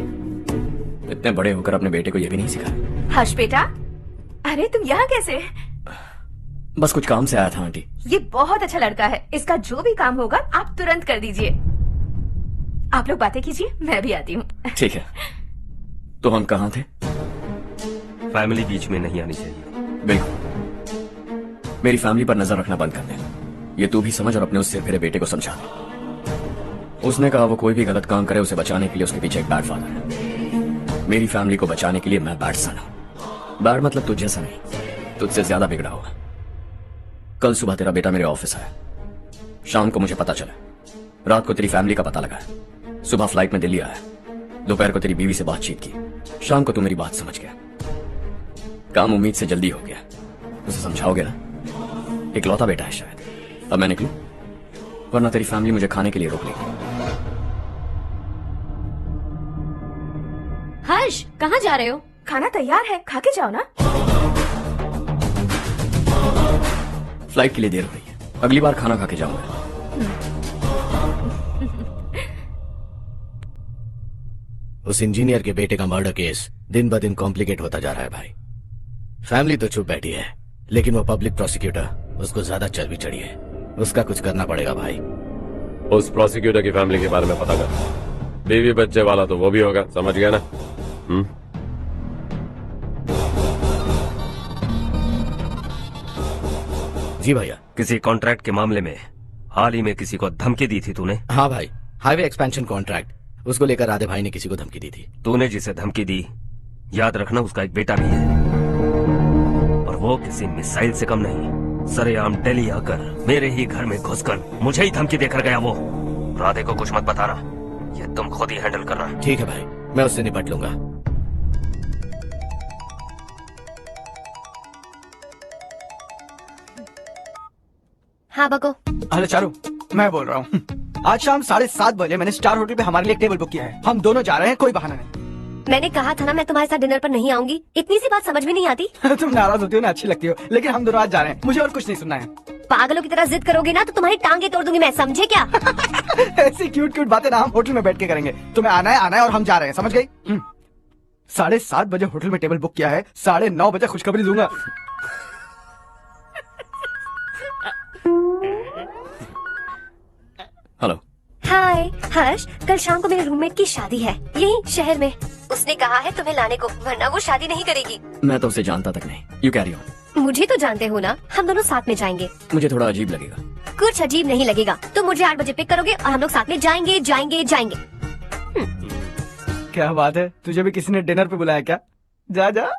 इतने बड़े होकर अपने बेटे को यह भी नहीं सिखाया। हर्ष बेटा, अरे तुम यहाँ कैसे? बस कुछ काम से आया था आंटी। ये बहुत अच्छा लड़का है, इसका जो भी काम होगा आप तुरंत कर दीजिए। आप लोग बातें कीजिए, मैं भी आती हूँ। ठीक है, तो हम कहाँ थे? फैमिली बीच में नहीं आनी चाहिए। बिल्कुल। मेरी फैमिली पर नजर रखना बंद कर दे। ये तू भी समझ और अपने उससे फिरे बेटे को समझा दे। उसने कहा वो कोई भी गलत काम करे उसे बचाने के लिए उसके पीछे एक बैड फादर है। मेरी फैमिली को बचाने के लिए मैं बैड सन हूं। बैड मतलब तुझ जैसा नहीं, तुझसे ज्यादा बिगड़ा हुआ। कल सुबह तेरा बेटा मेरे ऑफिस आया। शाम को मुझे पता चला। रात को तेरी फैमिली का पता लगा। सुबह फ्लाइट में दिल्ली आया। दोपहर को तेरी बीवी से बातचीत की। शाम को तू मेरी बात समझ गया। काम उम्मीद से जल्दी हो गया। उसे समझाओगे ना? इकलौता बेटा है शायद। अब मैं निकलूं, वरना तेरी फैमिली मुझे खाने के लिए रोक लेगी। हर्ष, कहाँ जा रहे हो? खाना तैयार है, खा के जाओ ना। फ्लाइट के लिए देर हो रही है, अगली बार खाना खा के जाऊंगा। उस इंजीनियर के बेटे का मर्डर केस दिन ब दिन कॉम्प्लिकेट होता जा रहा है भाई। फैमिली तो चुप बैठी है, लेकिन वो पब्लिक प्रोसिक्यूटर, उसको ज्यादा चर्बी चढ़ी है। उसका कुछ करना पड़ेगा भाई। उस प्रोसिक्यूटर की फैमिली के बारे में पता कर। बीवी बच्चे वाला तो वो भी होगा, समझ गया ना? जी भैया। किसी कॉन्ट्रैक्ट के मामले में हाल ही में किसी को धमकी दी थी तूने? हाँ भाई, हाईवे एक्सपेंशन कॉन्ट्रैक्ट, उसको लेकर राधे भाई ने किसी को धमकी दी थी। तूने जिसे धमकी दी, याद रखना उसका एक बेटा भी है, और वो किसी मिसाइल से कम नहीं। सरेआम दिल्ली आकर मेरे ही घर में घुसकर मुझे ही धमकी देकर गया वो। राधे को कुछ मत बताना, ये तुम खुद ही हैंडल करना। ठीक है भाई, मैं उससे निपट लूंगा। हाँ बको। हेलो चारू, मैं बोल रहा हूँ। आज शाम 7:30 बजे मैंने स्टार होटल पे हमारे लिए एक टेबल बुक किया है। हम दोनों जा रहे हैं, कोई बहाना नहीं। मैंने कहा था ना मैं तुम्हारे साथ डिनर पर नहीं आऊंगी। इतनी सी बात समझ में नहीं आती? तुम नाराज होती हो ना, अच्छी लगती हो, लेकिन हम दोनों आज जा रहे हैं। मुझे और कुछ नहीं सुनना है। पागलों की तरह जिद करोगे ना तो तुम्हारी टांगे तोड़ दूंगी मैं, समझे क्या? ऐसी क्यूट क्यूट बातें ना हम होटल में बैठ के करेंगे। तुम्हें आना है और हम जा रहे हैं, समझ गई? 7:30 बजे होटल में टेबल बुक किया है, 9:30 बजे खुशखबरी दूंगा। हेलो। हाय हर्ष, कल शाम को मेरे रूममेट की शादी है यही शहर में। उसने कहा है तुम्हें लाने को, वरना वो शादी नहीं करेगी। मैं तो उसे जानता तक नहीं। You carry on. मुझे तो जानते हो ना, हम दोनों साथ में जाएंगे। मुझे थोड़ा अजीब लगेगा। कुछ अजीब नहीं लगेगा। तुम मुझे 8 बजे पिक करोगे और हम लोग साथ में जाएंगे जाएंगे जाएंगे। क्या बात है, तुझे भी किसी ने डिनर पे बुलाया क्या? जा जा।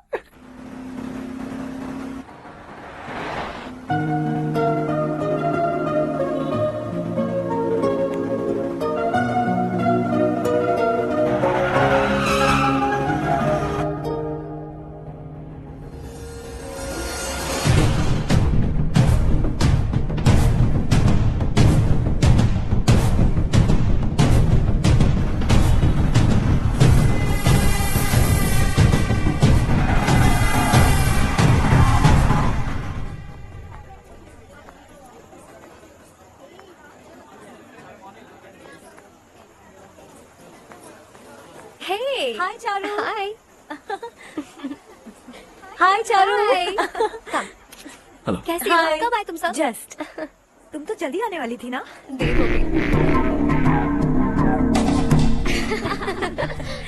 हाय चारू। हाय हाय चारू। हेलो। कैसी हो? कब आए तुम सब? जस्ट। तुम तो जल्दी आने वाली थी ना?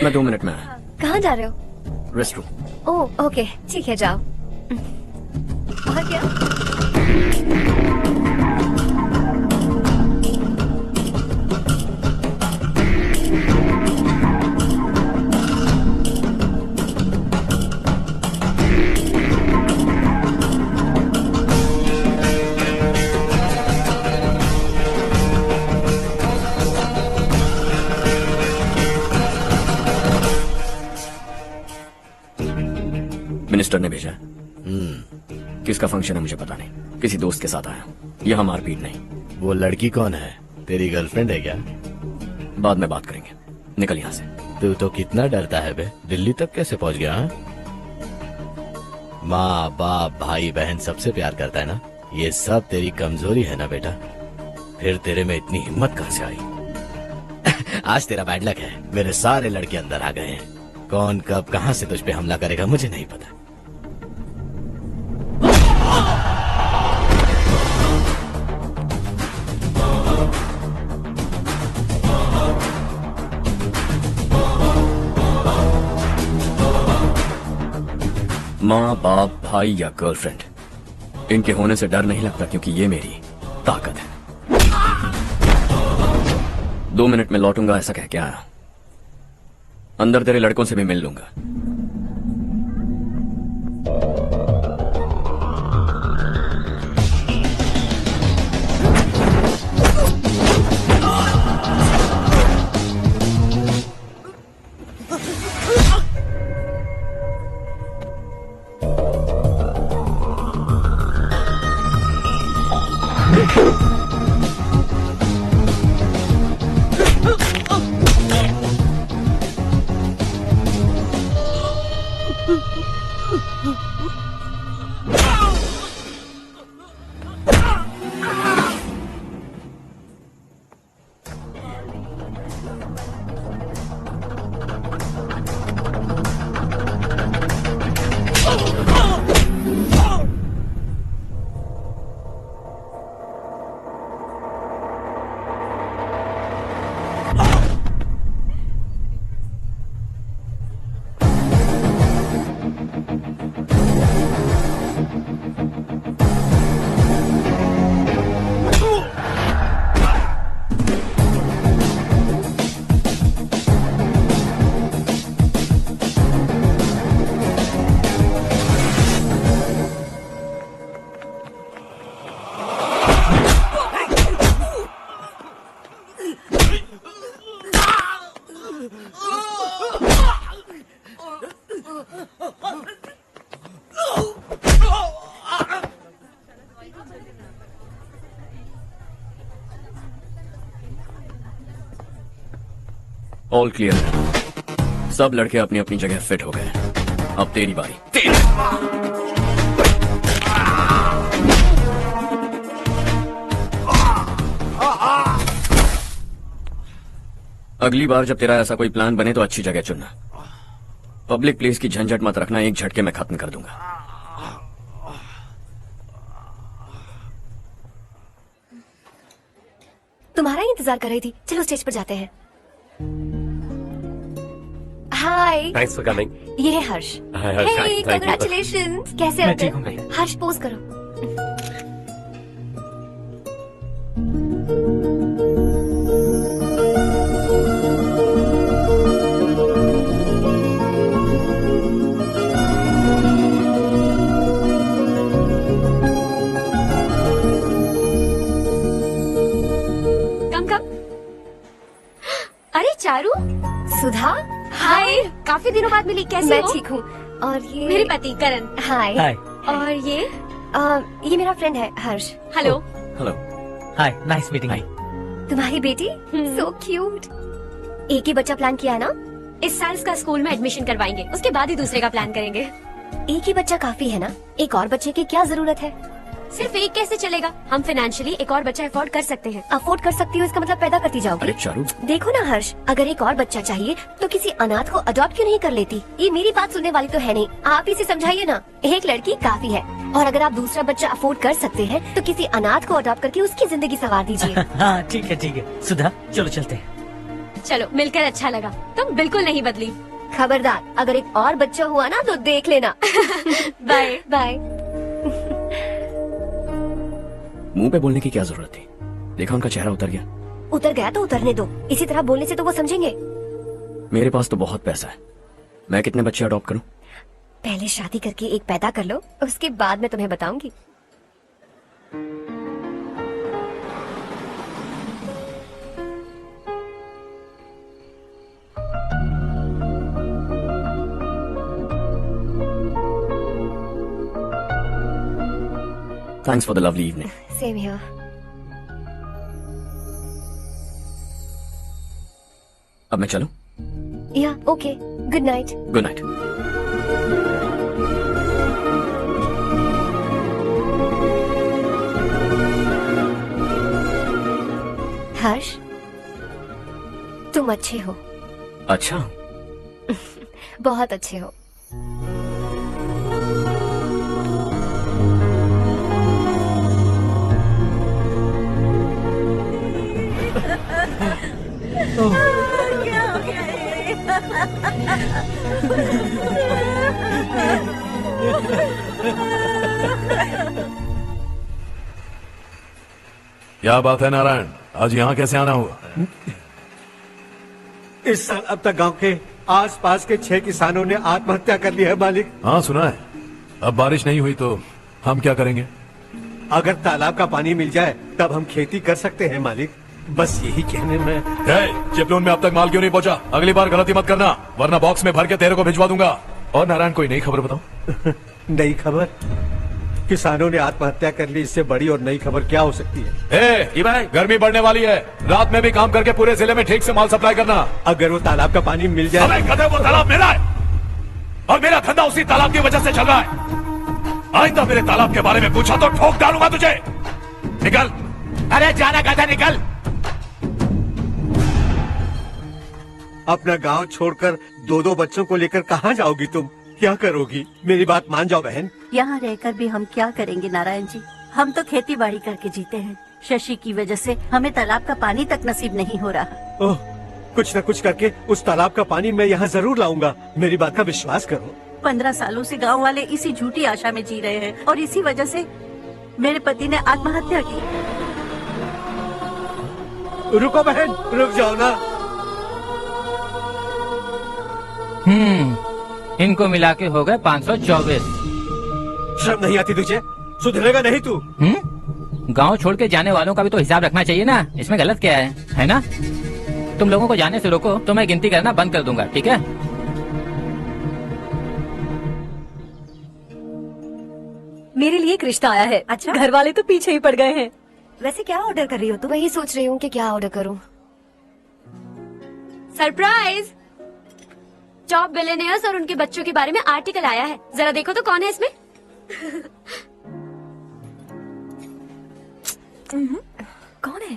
मैं 2 मिनट में आया। कहाँ जा रहे हो? Rest room. ओह ओके, ठीक है जाओ। और क्या? मिनिस्टर ने भेजा है। किसका फंक्शन है मुझे पता नहीं, किसी दोस्त के साथ आया हूँ। यहाँ मारपीट नहीं। वो लड़की कौन है? तेरी गर्लफ्रेंड है क्या? बाद में बात करेंगे, निकल यहाँ से। तू तो कितना डरता है बे, दिल्ली तक कैसे पहुँच गया? हाँ? माँ बाप भाई बहन सबसे प्यार करता है ना, ये सब तेरी कमजोरी है ना बेटा। फिर तेरे में इतनी हिम्मत कहाँ से आई? आज तेरा बैड लक है, मेरे सारे लड़के अंदर आ गए हैं। कौन कब कहाँ से तुझ पे हमला करेगा मुझे नहीं पता। माँ बाप भाई या गर्लफ्रेंड, इनके होने से डर नहीं लगता क्योंकि ये मेरी ताकत है। 2 मिनट में लौटूंगा ऐसा कह के आया। अंदर तेरे लड़कों से भी मिल लूंगा। ऑल क्लियर है। सब लड़के अपनी अपनी जगह फिट हो गए। अब तेरी बारी। अगली बार जब तेरा ऐसा कोई प्लान बने तो अच्छी जगह चुनना। पब्लिक प्लेस की झंझट मत रखना, एक झटके में खत्म कर दूंगा। तुम्हारा ही इंतजार कर रही थी, चलो स्टेज पर जाते हैं। हाय। Thanks for coming. ये है Harsh. Hi Harsh, hey, thank you. Congratulations. कैसे मैं रहते ठीक हूँ हैं? हर्ष पोज करो। अरे चारू, सुधा, हाय। काफी दिनों बाद मिली, कैसी मैं हो? ठीक हूँ। और ये मेरे पति करण। हाय। हाय। और ये मेरा फ्रेंड है हर्ष। हेलो। हेलो। हाय, नाइस मीटिंग। तुम्हारी बेटी सो क्यूट। एक ही बच्चा प्लान किया है ना? इस साल इसका स्कूल में एडमिशन करवाएंगे, उसके बाद ही दूसरे का प्लान करेंगे। एक ही बच्चा काफी है ना? एक और बच्चे की क्या जरूरत है? सिर्फ एक कैसे चलेगा? हम फाइनेंशियली एक और बच्चा अफोर्ड कर सकते हैं। अफोर्ड कर सकती हो इसका मतलब पैदा करती जाओगी? अरे चारू, देखो ना हर्ष, अगर एक और बच्चा चाहिए तो किसी अनाथ को अडॉप्ट क्यों नहीं कर लेती? ये मेरी बात सुनने वाली तो है नहीं, आप इसे समझाइए ना। एक लड़की काफी है, और अगर आप दूसरा बच्चा अफोर्ड कर सकते हैं तो किसी अनाथ को अडॉप्ट करके उसकी जिंदगी संवार दीजिए। हाँ ठीक है। सुधा चलो चलते हैं। चलो, मिलकर अच्छा लगा। तुम बिल्कुल नहीं बदली। खबरदार, अगर एक और बच्चा हुआ ना तो देख लेना। Bye bye. मुंह पे बोलने की क्या जरूरत थी? देखा उनका चेहरा उतर गया। उतर गया तो उतरने दो, इसी तरह बोलने से तो वो समझेंगे। मेरे पास तो बहुत पैसा है, मैं कितने बच्चे अडॉप्ट करूं? पहले शादी करके एक पैदा कर लो, उसके बाद मैं तुम्हें बताऊंगी। Thanks for the lovely evening. Same here. अब मैं चलूं? Yeah, okay. Good night. Good night. हर्ष, तुम अच्छे हो। अच्छा। बहुत अच्छे हो। क्या हो गया क्या बात है नारायण, आज यहाँ कैसे आना हुआ? इस साल अब तक गांव के आसपास के 6 किसानों ने आत्महत्या कर ली है मालिक। हाँ सुना है। अब बारिश नहीं हुई तो हम क्या करेंगे? अगर तालाब का पानी मिल जाए तब हम खेती कर सकते हैं मालिक। बस यही कहने में। चिपलून में अब तक माल क्यों नहीं पहुंचा? अगली बार गलती मत करना, वरना बॉक्स में भर के तेरे को भिजवा दूंगा। और नारायण, कोई नई खबर बताओ। नई खबर? किसानों ने आत्महत्या कर ली, इससे बड़ी और नई खबर क्या हो सकती है? भाई, गर्मी बढ़ने वाली है, रात में भी काम करके पूरे जिले में ठीक से माल सप्लाई करना। अगर वो तालाब का पानी मिल जाए। वो तालाब मेरा है और मेरा धंधा उसी तालाब की वजह से चल रहा है। आइंदा मेरे तालाब के बारे में पूछा तो ठोक डालूंगा तुझे। निकल। अरे जाना कहता निकल। अपना गांव छोड़कर 2-2 बच्चों को लेकर कहाँ जाओगी तुम? क्या करोगी? मेरी बात मान जाओ बहन। यहाँ रहकर भी हम क्या करेंगे नारायण जी? हम तो खेती बाड़ी करके जीते हैं। शशि की वजह से हमें तालाब का पानी तक नसीब नहीं हो रहा। ओह, कुछ न कुछ करके उस तालाब का पानी मैं यहाँ जरूर लाऊंगा। मेरी बात का विश्वास करो। 15 सालों से गांव वाले इसी झूठी आशा में जी रहे हैं और इसी वजह से मेरे पति ने आत्महत्या की। रुको बहन, रुक जाओ ना। इनको मिला के हो गए 524। शर्म नहीं आती तुझे? सुधरेगा नहीं तू? गांव छोड़ के जाने वालों का भी तो हिसाब रखना चाहिए ना। इसमें गलत क्या है ना? तुम लोगों को जाने से रोको तो मैं गिनती करना बंद कर दूंगा, ठीक है? मेरे लिए एक रिश्ता आया है। अच्छा, घर वाले तो पीछे ही पड़ गए हैं। वैसे क्या ऑर्डर कर रही हो तुम? वही सोच रही हूँ कि क्या ऑर्डर करूँ। सरप्राइज! टॉप बिलियनियर्स और उनके बच्चों के बारे में आर्टिकल आया है। जरा देखो तो कौन है इसमें। कौन है?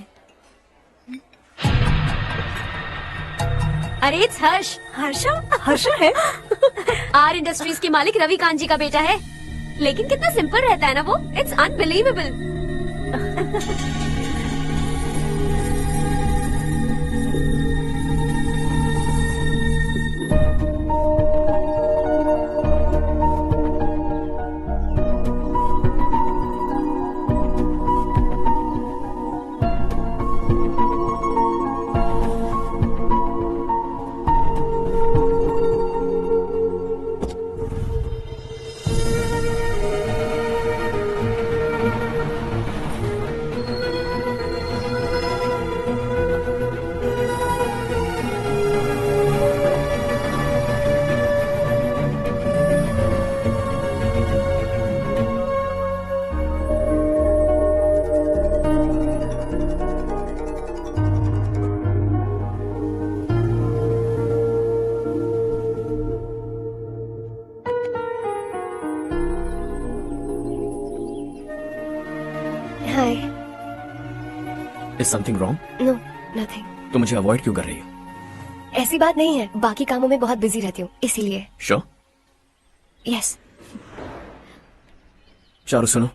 अरे इट्स हर्ष। हर्षा है? आर इंडस्ट्रीज के मालिक रवि कांत जी का बेटा है। लेकिन कितना सिंपल रहता है ना वो। It's unbelievable. Hi. Is something wrong? No, nothing. तो मुझे अवॉइड क्यों कर रही हो? ऐसी बात नहीं है, बाकी कामों में बहुत बिजी रहती हूँ इसीलिए। Sure? यस। चारू सुनो।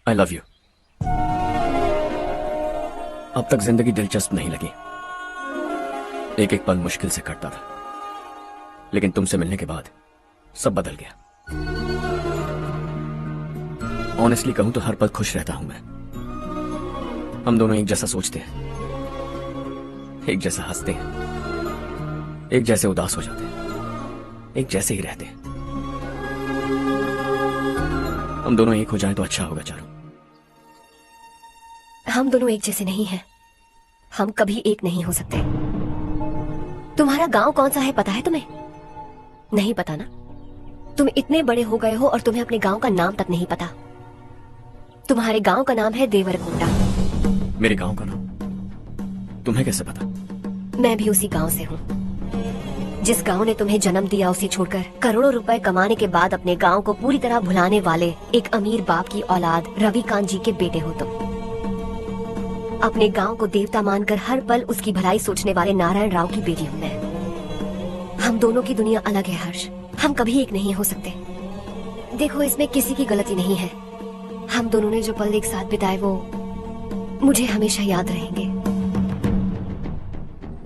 I love you. अब तक जिंदगी दिलचस्प नहीं लगी। एक एक पल मुश्किल से कटता था, लेकिन तुमसे मिलने के बाद सब बदल गया। ऑनेस्टली कहूं तो हर पल खुश रहता हूं मैं। हम दोनों एक जैसा सोचते हैं, एक जैसा हंसते हैं, एक जैसे उदास हो जाते हैं, एक जैसे ही रहते हैं। हम दोनों एक हो जाएं तो अच्छा होगा चारू। हम दोनों एक जैसे नहीं हैं। हम कभी एक नहीं हो सकते। तुम्हारा गांव कौन सा है पता है तुम्हें? नहीं पता ना? तुम इतने बड़े हो गए हो और तुम्हें अपने गांव का नाम तक नहीं पता। तुम्हारे गांव का नाम है देवरकोटा। मेरे गांव का नाम तुम्हें कैसे पता? मैं भी उसी गांव से हूँ। जिस गांव ने तुम्हें जन्म दिया उसे छोड़कर करोड़ों रुपए कमाने के बाद अपने गांव को पूरी तरह भुलाने वाले एक अमीर बाप की औलाद रविकांत जी के बेटे हो तुम। अपने गांव को देवता मानकर हर पल उसकी भलाई सोचने वाले नारायण राव की बेटी हूँ मैं। हम दोनों की दुनिया अलग है हर्ष, हम कभी एक नहीं हो सकते। देखो इसमें किसी की गलती नहीं है। हम दोनों ने जो पल एक साथ बिताए वो मुझे हमेशा याद रहेंगे।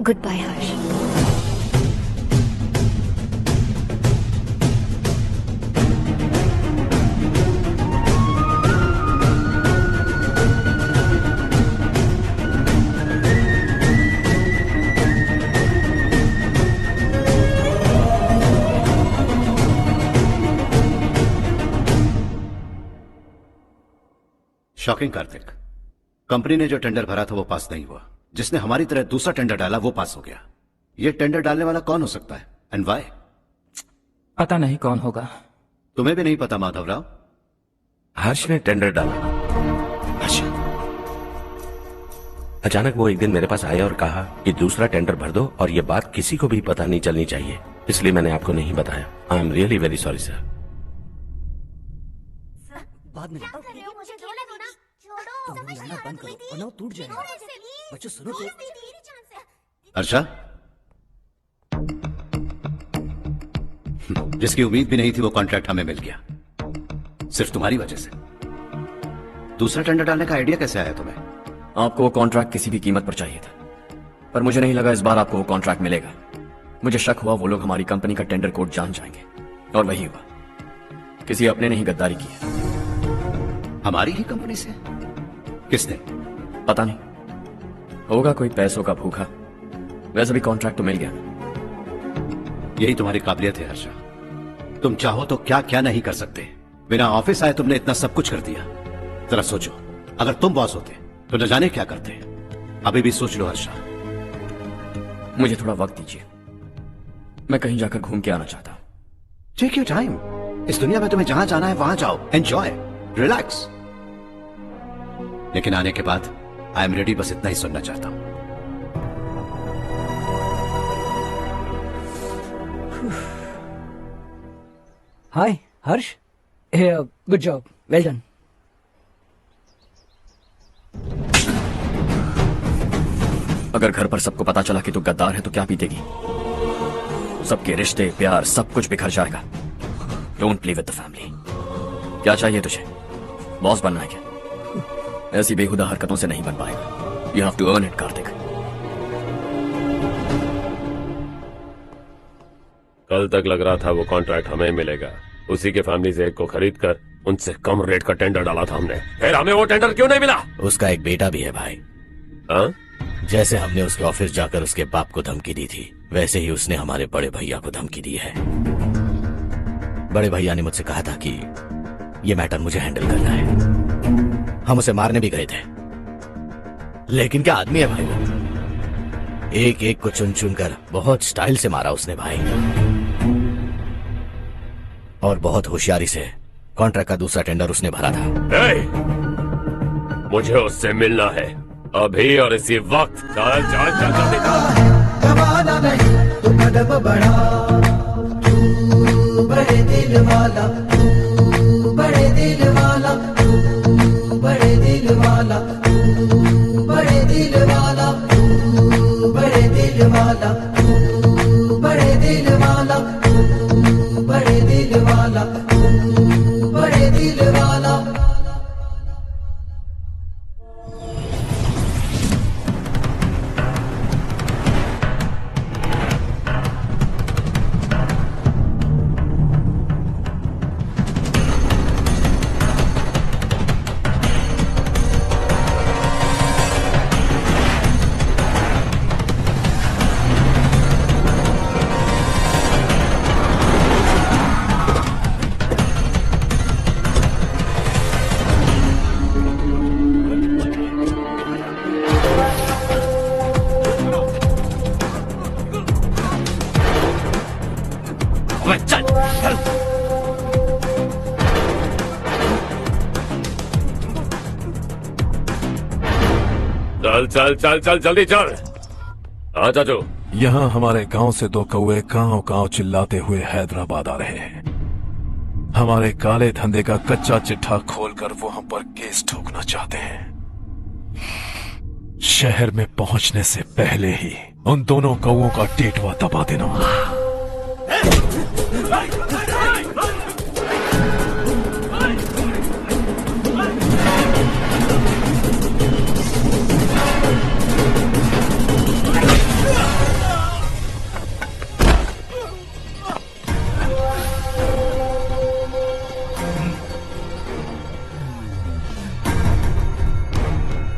गुड बाय हर्ष। शॉकिंग कार्तिक, कंपनी ने जो टेंडर भरा था वो पास नहीं हुआ। जिसने हमारी तरह दूसरा टेंडर डाला वो पास हो गया। ये टेंडर डालने वाला कौन हो सकता है एंड व्हाई? पता नहीं कौन होगा। तुम्हें भी नहीं पता माधवराव? हर्ष ने टेंडर डाला। अच्छा। अचानक वो एक दिन मेरे पास आया और कहा कि दूसरा टेंडर भर दो और ये बात किसी को भी पता नहीं चलनी चाहिए, इसलिए मैंने आपको नहीं बताया। I am really very sorry sir. बाद में बंद करो वरना वो टूट जाएगा। बच्चों सुनो तो। अर्षा, जिसकी उम्मीद भी नहीं थी वो कॉन्ट्रैक्ट हमें मिल गया, सिर्फ तुम्हारी वजह से। दूसरा टेंडर डालने का आइडिया कैसे आया तुम्हें? आपको वो कॉन्ट्रैक्ट किसी भी कीमत पर चाहिए था, पर मुझे नहीं लगा इस बार आपको वो कॉन्ट्रैक्ट मिलेगा। मुझे शक हुआ वो लोग हमारी कंपनी का टेंडर कोड जान जाएंगे, और वही हुआ। किसी अपने ने ही गद्दारी की है। हमारी ही कंपनी से? किसने? पता नहीं, होगा कोई पैसों का भूखा। वैसे भी कॉन्ट्रैक्ट तो मिल गया। यही तुम्हारी काबिलियत है हर्षा, तुम चाहो तो क्या क्या नहीं कर सकते। बिना ऑफिस आए तुमने इतना सब कुछ कर दिया। जरा सोचो, अगर तुम बॉस होते तो न जाने क्या करते। अभी भी सोच लो हर्षा। मुझे थोड़ा वक्त दीजिए, मैं कहीं जाकर घूम के आना चाहता हूं। Take your time. इस दुनिया में तुम्हें जहां जाना है वहां जाओ, एंजॉय, रिलैक्स। लेकिन आने के बाद आई एम रेडी, बस इतना ही सुनना चाहता हूं। हाय हर्ष, गुड जॉब, वेल डन। अगर घर पर सबको पता चला कि तू गद्दार है तो क्या बीतेगी? सबके रिश्ते, प्यार, सब कुछ बिखर जाएगा। Don't play with the family. क्या चाहिए तुझे? बॉस बनना है क्या? ऐसी बेहुदा हरकतों से नहीं बन पाएगा। You have to earn it Kartik. कल तक लग रहा था वो कॉन्ट्रैक्ट हमें मिलेगा। उसी के फैमिली से एक को खरीद कर उनसे कम रेट का टेंडर डाला था हमने, फिर हमें वो टेंडर क्यों नहीं मिला? उसका एक बेटा भी है भाई। हाँ? जैसे हमने उसके ऑफिस जाकर उसके बाप को धमकी दी थी, वैसे ही उसने हमारे बड़े भैया को धमकी दी है। बड़े भैया ने मुझसे कहा था कि ये मैटर मुझे हैंडल करना है। हम उसे मारने भी गए थे, लेकिन क्या आदमी है भाई वो। एक एक को चुन चुन कर बहुत स्टाइल से मारा उसने भाई, और बहुत होशियारी से कॉन्ट्रैक्ट का दूसरा टेंडर उसने भरा था। मुझे उससे मिलना है अभी और इसी वक्त। चल चल चल जल्दी तू कदम बढ़ा, तू बड़े दिल वाला, तू बड़े दिल वाला, तू बड़े दिल वाला, तू बड़े दिल वाला, तू बड़े दिल वाला, तू बड़े दिल वाला, तू बड़े दिल वाला, तू बड़े दिल वाला। चल चल चल चल जल्दी चल। हाँ चाचू। यहाँ हमारे गांव से 2 कौवे गांव गांव चिल्लाते हुए हैदराबाद आ रहे हैं। हमारे काले धंधे का कच्चा चिट्ठा खोलकर वो हम पर केस ठोकना चाहते हैं। शहर में पहुंचने से पहले ही उन दोनों कौवों का टेटवा दबा देना।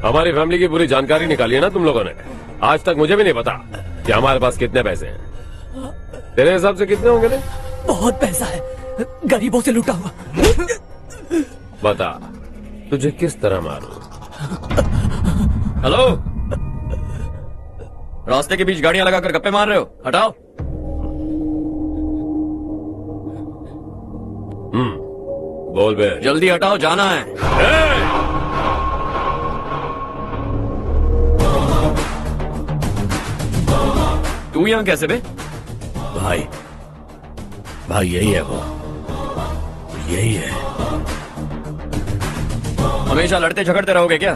हमारी फैमिली की पूरी जानकारी निकाली है ना तुम लोगों ने। आज तक मुझे भी नहीं पता कि हमारे पास कितने पैसे हैं। तेरे हिसाब से कितने होंगे? बहुत पैसा है, गरीबों से लूटा हुआ। बता तुझे किस तरह मारूं? हेलो, रास्ते के बीच गाड़ियां लगाकर गप्पे मार रहे हो, हटाओ। बोल बे। जल्दी हटाओ, जाना है। तू यहाँ कैसे बे? भाई यही है वो, यही है। हमेशा लड़ते झगड़ते रहोगे क्या?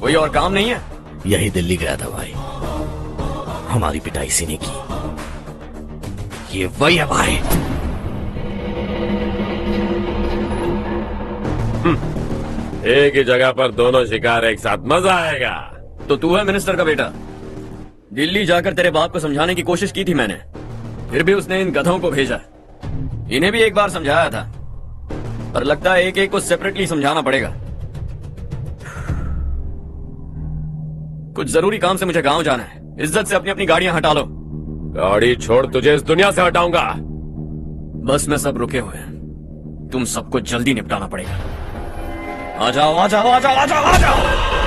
कोई और काम नहीं है? यही दिल्ली गया था भाई, हमारी पिटाई इसी ने की। ये वही है भाई। एक ही जगह पर दोनों शिकार एक साथ, मजा आएगा। तो तू है मिनिस्टर का बेटा? दिल्ली जाकर तेरे बाप को समझाने की कोशिश की थी मैंने, फिर भी उसने इन गधों को भेजा। इन्हें भी एक बार समझाया था, पर लगता है एक एक को सेपरेटली समझाना पड़ेगा। कुछ जरूरी काम से मुझे गांव जाना है। इज्जत से अपनी अपनी गाड़ियां हटा लो। गाड़ी छोड़, तुझे इस दुनिया से हटाऊंगा। बस में सब रुके हुए हैं, तुम सबको जल्दी निपटाना पड़ेगा। आ जाओ आ जाओ आ जाओ आ जाओ आ जाओ।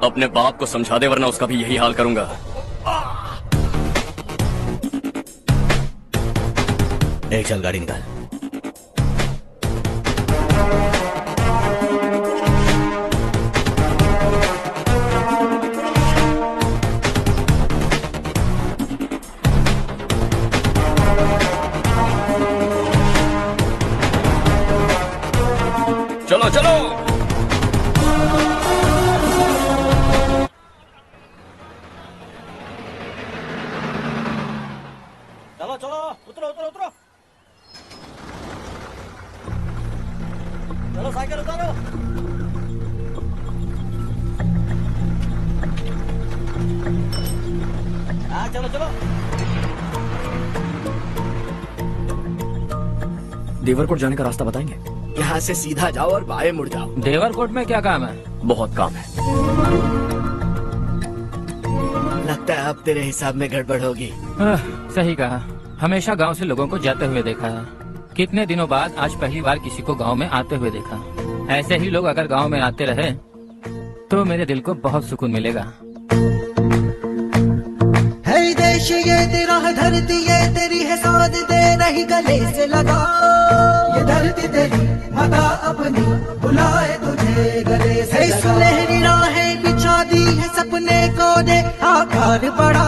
अपने बाप को समझा दे, वरना उसका भी यही हाल करूंगा। एक चल गाड़ी निकाल। चलो चलो। चलो चलो, उतरो उतरो उतरो। चलो साइकिल उतारो। हाँ चलो चलो। देवरकोट जाने का रास्ता बताएंगे? यहाँ से सीधा जाओ और बाएं मुड़ जाओ। देवरकोट में क्या काम है? बहुत काम है। लगता है अब तेरे हिसाब में गड़बड़ होगी। सही कहा, हमेशा गांव से लोगों को जाते हुए देखा है, कितने दिनों बाद आज पहली बार किसी को गांव में आते हुए देखा। ऐसे ही लोग अगर गांव में आते रहे तो मेरे दिल को बहुत सुकून मिलेगा। है देश ये तेरा है, धरती ये तेरी है, साथ दे नहीं गले से लगा। ये धरती तेरी माता अपनी बुलाए तुझे गले से लगा। सुनहरी राहें बिछा दी है, सपने को दे आकार बढ़ा।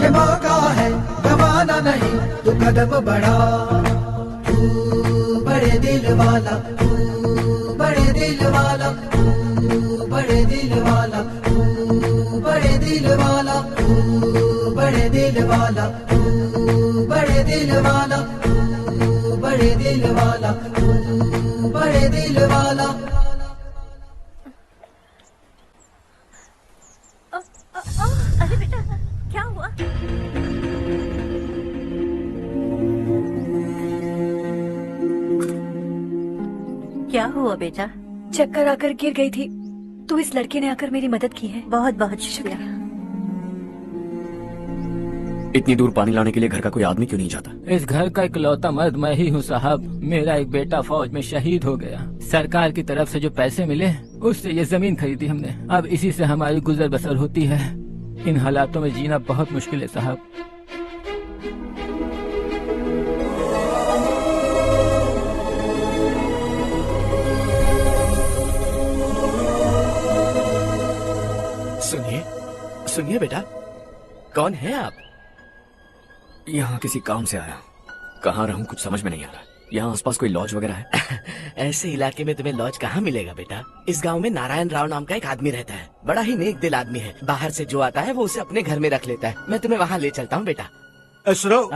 ये मौका है गवाना नहीं, तू कदम बढ़ा। तू बड़े दिल वाला, तू बड़े दिल वाला, तू बड़े दिल वाला, तू बड़े दिल वाला, तू बड़े दिल वाला, तू बड़े दिल वाला, तू बड़े दिल वाला, तू बड़े दिल वाला। अरे बेटा क्या हुआ? क्या हुआ बेटा? चक्कर आकर गिर गई थी, तो इस लड़के ने आकर मेरी मदद की है। बहुत बहुत शुक्रिया। इतनी दूर पानी लाने के लिए घर का कोई आदमी क्यों नहीं जाता? इस घर का इकलौता मर्द मैं ही हूँ साहब। मेरा एक बेटा फौज में शहीद हो गया। सरकार की तरफ से जो पैसे मिले उससे ये जमीन खरीदी हमने। अब इसी से हमारी गुजर बसर होती है। इन हालातों में जीना बहुत मुश्किल है साहब। सुनिए सुनिए बेटा, कौन है आप? यहाँ किसी काम से आया। कहाँ रहूँ कुछ समझ में नहीं आ रहा। यहाँ आसपास कोई लॉज वगैरह है? ऐसे इलाके में तुम्हें लॉज कहाँ मिलेगा बेटा? इस गांव में नारायण राव नाम का एक आदमी रहता है। बड़ा ही नेक दिल आदमी है। बाहर से जो आता है वो उसे अपने घर में रख लेता है। मैं तुम्हें वहाँ ले चलता हूँ बेटा। सुनो,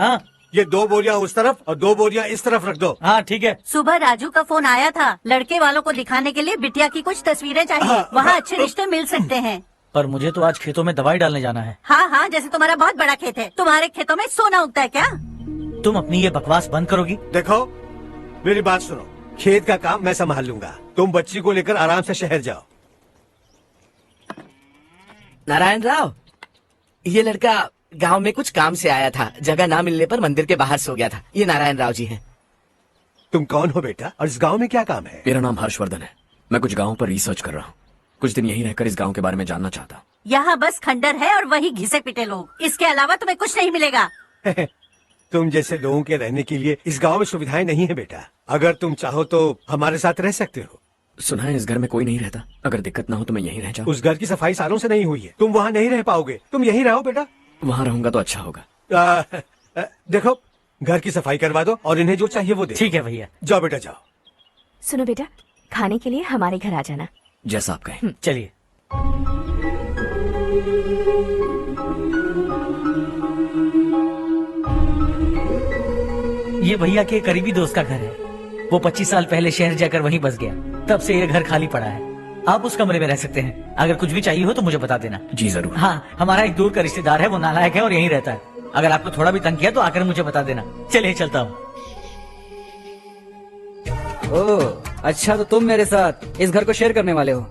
ये 2 बोरियां उस तरफ और 2 बोरियां इस तरफ रख दो। हाँ ठीक है। सुबह राजू का फोन आया था, लड़के वालों को दिखाने के लिए बिटिया की कुछ तस्वीरें चाहिए। वहाँ अच्छे रिश्ते मिल सकते हैं। पर मुझे तो आज खेतों में दवाई डालने जाना है। हाँ हाँ, जैसे तुम्हारा बहुत बड़ा खेत है। तुम्हारे खेतों में सोना उगता है क्या? तुम अपनी ये बकवास बंद करोगी? देखो मेरी बात सुनो, खेत का काम मैं संभाल लूंगा। तुम बच्ची को लेकर आराम से शहर जाओ। नारायण राव, ये लड़का गांव में कुछ काम से आया था। जगह ना मिलने पर मंदिर के बाहर सो गया था। ये नारायण राव जी हैं। तुम कौन हो बेटा और इस गांव में क्या काम है? मेरा नाम हर्षवर्धन है। मैं कुछ गाँव पर रिसर्च कर रहा हूँ। कुछ दिन यहीं रहकर इस गांव के बारे में जानना चाहता हूँ। यहाँ बस खंडर है और वही घिसे पिटे लोग। इसके अलावा तुम्हें कुछ नहीं मिलेगा। तुम जैसे लोगों के रहने के लिए इस गांव में सुविधाएं नहीं है बेटा। अगर तुम चाहो तो हमारे साथ रह सकते हो। सुना है इस घर में कोई नहीं रहता। अगर दिक्कत ना हो तो मैं यहीं रह जाऊँ। उस घर की सफाई सालों से नहीं हुई है। तुम वहाँ नहीं रह पाओगे। तुम यहीं रहो बेटा। वहाँ रहूंगा तो अच्छा होगा। देखो, घर की सफाई करवा दो और इन्हें जो चाहिए वो दे। ठीक है भैया। जाओ बेटा जाओ। सुनो बेटा, खाने के लिए हमारे घर आ जाना। जैसा आप कहें। चलिए। ये भैया के करीबी दोस्त का घर है। वो 25 साल पहले शहर जाकर वहीं बस गया। तब से ये घर खाली पड़ा है। आप उस कमरे में रह सकते हैं। अगर कुछ भी चाहिए हो तो मुझे बता देना। जी जरूर। हाँ, हमारा एक दूर का रिश्तेदार है, वो नालायक है और यहीं रहता है। अगर आपको थोड़ा भी तंग किया तो आकर मुझे बता देना। चलिए चलता हूँ। ओह अच्छा, तो तुम मेरे साथ इस घर को शेयर करने वाले हो।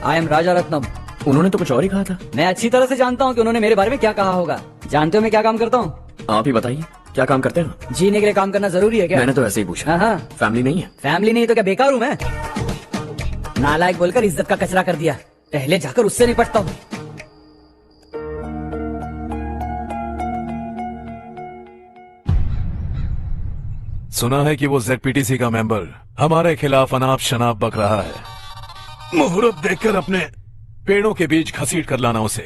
आई एम राजा रत्नम। उन्होंने तो कुछ और ही कहा था। मैं अच्छी तरह से जानता हूँ कि उन्होंने मेरे बारे में क्या कहा होगा। जानते हो मैं क्या काम करता हूँ? आप ही बताइए, क्या काम करते हैं? जीने के लिए काम करना जरूरी है क्या? मैंने तो ऐसे ही पूछा। हाँ। फैमिली नहीं है? फैमिली नहीं तो क्या बेकार हूँ मैं? नालायक बोलकर इज्जत का कचरा कर दिया। पहले जाकर उससे निपटता हूँ। सुना है कि वो ZPTC का मेंबर हमारे खिलाफ अनाप शनाप बक रहा है। मुहूर्त देखकर अपने पेड़ों के बीच घसीट कर लाना उसे।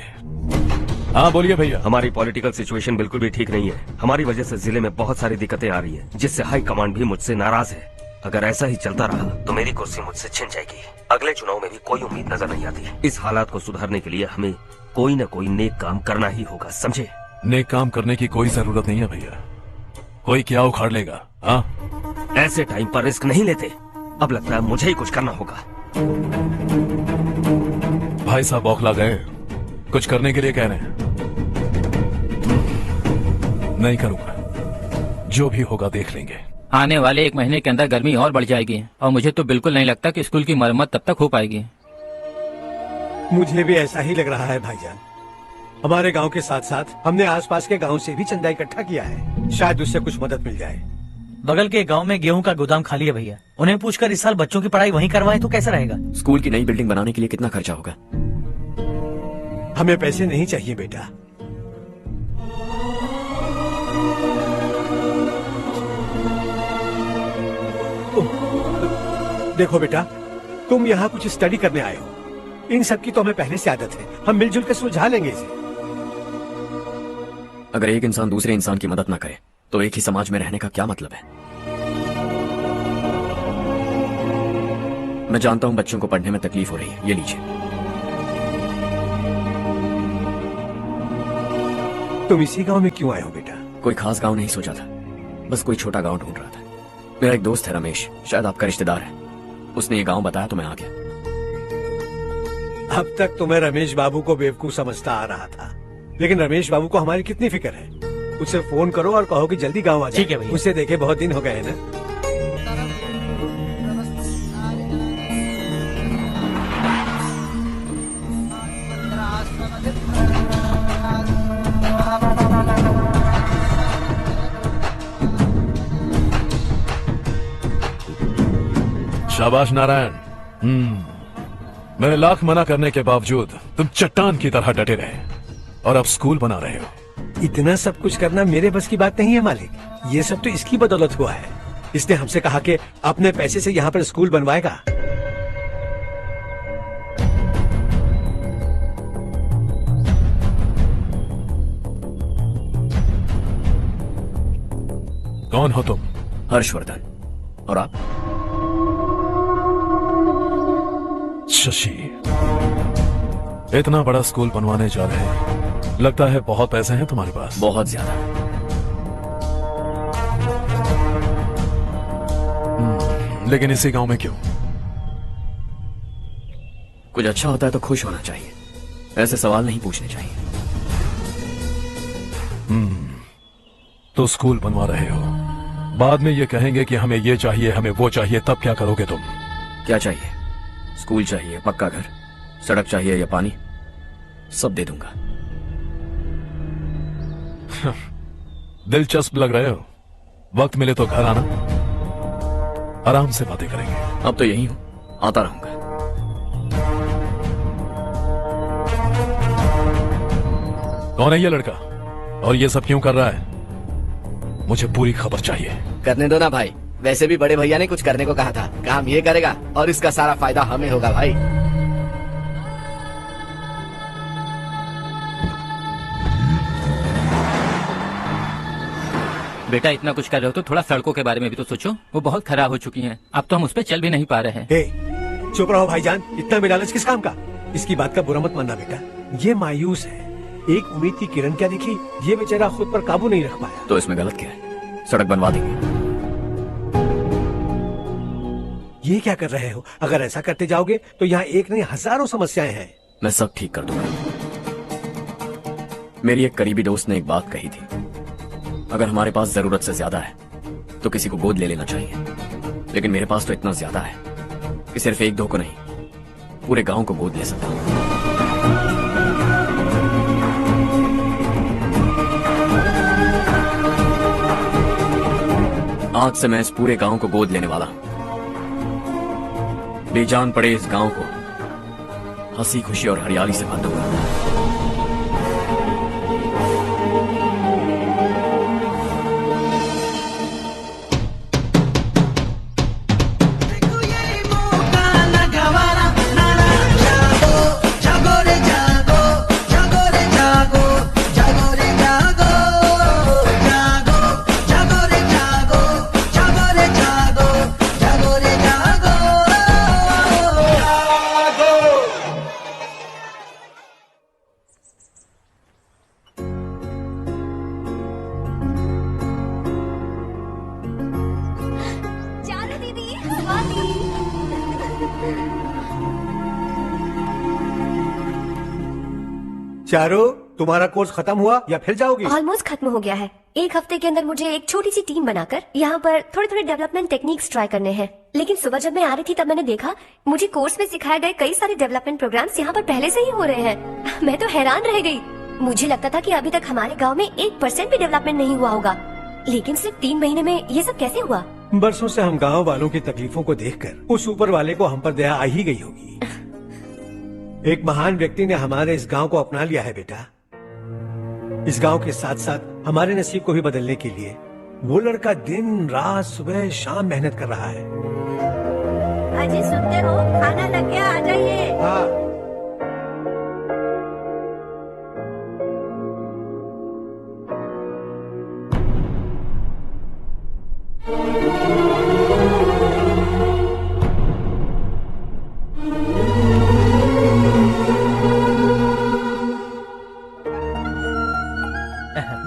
हाँ बोलिए भैया। हमारी पॉलिटिकल सिचुएशन बिल्कुल भी ठीक नहीं है। हमारी वजह से जिले में बहुत सारी दिक्कतें आ रही है, जिससे हाई कमांड भी मुझसे नाराज है। अगर ऐसा ही चलता रहा तो मेरी कुर्सी मुझसे छिन जाएगी। अगले चुनाव में भी कोई उम्मीद नजर नहीं आती। इस हालात को सुधारने के लिए हमें कोई न कोई नेक काम करना ही होगा, समझे? नेक काम करने की कोई जरूरत नहीं है भैया। कोई क्या उखाड़ लेगा? हाँ, ऐसे टाइम पर रिस्क नहीं लेते। अब लगता है मुझे ही कुछ करना होगा। भाई साहब बौखला गए, कुछ करने के लिए कह रहे हैं। नहीं करूंगा, जो भी होगा देख लेंगे। आने वाले 1 महीने के अंदर गर्मी और बढ़ जाएगी और मुझे तो बिल्कुल नहीं लगता कि स्कूल की मरम्मत तब तक हो पाएगी। मुझे भी ऐसा ही लग रहा है भाईजान। हमारे गांव के साथ साथ हमने आसपास के गांव से भी चंदा इकट्ठा किया है। शायद उससे कुछ मदद मिल जाए। बगल के गांव में गेहूं का गोदाम खाली है भैया। उन्हें पूछकर इस साल बच्चों की पढ़ाई वहीं करवाएं तो कैसा रहेगा? स्कूल की नई बिल्डिंग बनाने के लिए कितना खर्चा होगा? हमें पैसे नहीं चाहिए बेटा। देखो बेटा, तुम यहाँ कुछ स्टडी करने आए हो। इन सब की तो हमें पहले से आदत है। हम मिलजुल कर सुलझा लेंगे इसे। अगर एक इंसान दूसरे इंसान की मदद ना करे तो एक ही समाज में रहने का क्या मतलब है? मैं जानता हूं बच्चों को पढ़ने में तकलीफ हो रही है, ये लीजिए। तुम इसी गांव में क्यों आए हो बेटा? कोई खास गांव नहीं सोचा था, बस कोई छोटा गांव ढूंढ रहा था। मेरा एक दोस्त है रमेश, शायद आपका रिश्तेदार है। उसने ये गांव बताया तो मैं आ गया। अब तक तो मैं रमेश बाबू को बेवकूफ समझता आ रहा था, लेकिन रमेश बाबू को हमारी कितनी फिक्र है। उसे फोन करो और कहो कि जल्दी गांव आ जाए। ठीक है भैया। उसे देखे बहुत दिन हो गए ना। शाबाश नारायण। मैंने लाख मना करने के बावजूद तुम चट्टान की तरह डटे रहे और अब स्कूल बना रहे हो। इतना सब कुछ करना मेरे बस की बात नहीं है मालिक। ये सब तो इसकी बदौलत हुआ है। इसने हमसे कहा कि अपने पैसे से यहाँ पर स्कूल बनवाएगा। कौन हो तुम? हर्षवर्धन। और आप? शशि। इतना बड़ा स्कूल बनवाने जा रहे हैं, लगता है बहुत पैसे हैं तुम्हारे पास। बहुत ज्यादा। लेकिन इसी गांव में क्यों? कुछ अच्छा होता है तो खुश होना चाहिए, ऐसे सवाल नहीं पूछने चाहिए। तो स्कूल बनवा रहे हो, बाद में ये कहेंगे कि हमें ये चाहिए, हमें वो चाहिए, तब क्या करोगे तुम? क्या चाहिए? स्कूल चाहिए, पक्का घर, सड़क चाहिए या पानी, सब दे दूंगा। दिलचस्प लग रहे हो। वक्त मिले तो घर आना, आराम से बातें करेंगे। अब तो यही हूं, आता रहूंगा। कौन है ये लड़का और ये सब क्यों कर रहा है? मुझे पूरी खबर चाहिए। करने दो ना भाई, वैसे भी बड़े भैया ने कुछ करने को कहा था। काम ये करेगा और इसका सारा फायदा हमें होगा भाई। बेटा इतना कुछ कर रहे हो तो थोड़ा सड़कों के बारे में भी तो सोचो, वो बहुत खराब हो चुकी हैं। अब तो हम उस पर चल भी नहीं पा रहे हैं। चुप रहो भाईजान, इतना बेलालच किस काम का? इसकी बात का बुरा मत मानना बेटा, ये मायूस है। एक उम्मीद की किरण क्या दिखी, ये बेचारा खुद पर काबू नहीं रख पाया। तो इसमें गलत क्या है? सड़क बनवा देंगे। ये क्या कर रहे हो? अगर ऐसा करते जाओगे तो यहाँ एक नहीं हजारों समस्याएं हैं। मैं सब ठीक कर दूंगा। मेरी एक करीबी दोस्त ने एक बात कही थी, अगर हमारे पास जरूरत से ज्यादा है तो किसी को गोद ले लेना चाहिए। लेकिन मेरे पास तो इतना ज्यादा है कि सिर्फ एक दो को नहीं, पूरे गांव को गोद ले सकता हूं। आज से मैं इस पूरे गांव को गोद लेने वाला हूं। बेजान पड़े इस गांव को हंसी खुशी और हरियाली से भर दूंगा। चारो, तुम्हारा कोर्स खत्म हुआ या फिर जाओगी? ऑलमोस्ट खत्म हो गया है। एक हफ्ते के अंदर मुझे एक छोटी सी टीम बनाकर यहाँ पर थोड़े थोड़े डेवलपमेंट टेक्निक्स ट्राई करने हैं। लेकिन सुबह जब मैं आ रही थी तब मैंने देखा मुझे कोर्स में सिखाए गए कई सारे डेवलपमेंट प्रोग्राम्स यहाँ पर पहले से ही हो रहे हैं। मैं तो हैरान रह गई। मुझे लगता था कि अभी तक हमारे गांव में 1% भी डेवलपमेंट नहीं हुआ होगा। लेकिन सिर्फ 3 महीने में ये सब कैसे हुआ? बरसों से हम गांव वालों की तकलीफों को देखकर उस ऊपर वाले को हम पर दया आ ही गई होगी। एक महान व्यक्ति ने हमारे इस गांव को अपना लिया है बेटा। इस गांव के साथ साथ हमारे नसीब को भी बदलने के लिए वो लड़का दिन रात सुबह शाम मेहनत कर रहा है। अजी सुनते हो, खाना लग गया, आ जाइए। हाँ।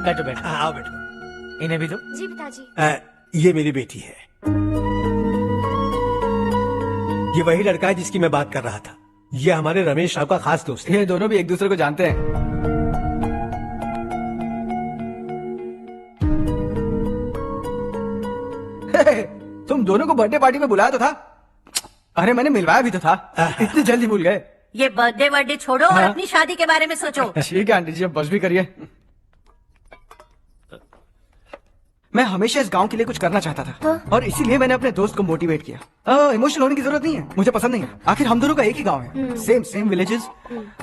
बैठो बैठो। आओ बैठो। इन्हें भी दो। जी पिताजी। ये मेरी बेटी है। ये वही लड़का है जिसकी मैं बात कर रहा था। ये हमारे रमेश साहब का खास दोस्त है। ये दोनों भी एक दूसरे को जानते हैं। तुम दोनों को बर्थडे पार्टी में बुलाया तो था। अरे मैंने मिलवाया भी तो था। इतनी जल्दी भूल गए। ये बर्थडे छोड़ो और अपनी शादी के बारे में सोचो। ठीक है आंटी जी, अब बस भी करिए। मैं हमेशा इस गांव के लिए कुछ करना चाहता था और इसीलिए मैंने अपने दोस्त को मोटिवेट किया। इमोशनल होने की जरूरत नहीं है, मुझे पसंद नहीं है। आखिर हम दोनों का एक ही गांव है, सेम विलेजेस।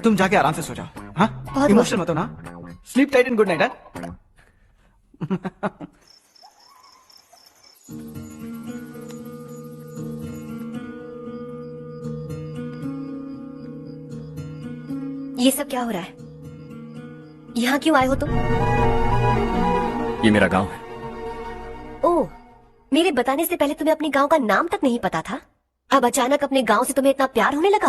तुम जाके आराम से सो जाओ। हाँ, इमोशनल मत हो ना। Sleep tight and good night. ये सब क्या हो रहा है? यहाँ क्यों आए हो तुम? ये मेरा गांव है। ओह, मेरे बताने से पहले तुम्हें अपने गांव का नाम तक नहीं पता था। अब अचानक अपने गांव से तुम्हें इतना प्यार होने लगा।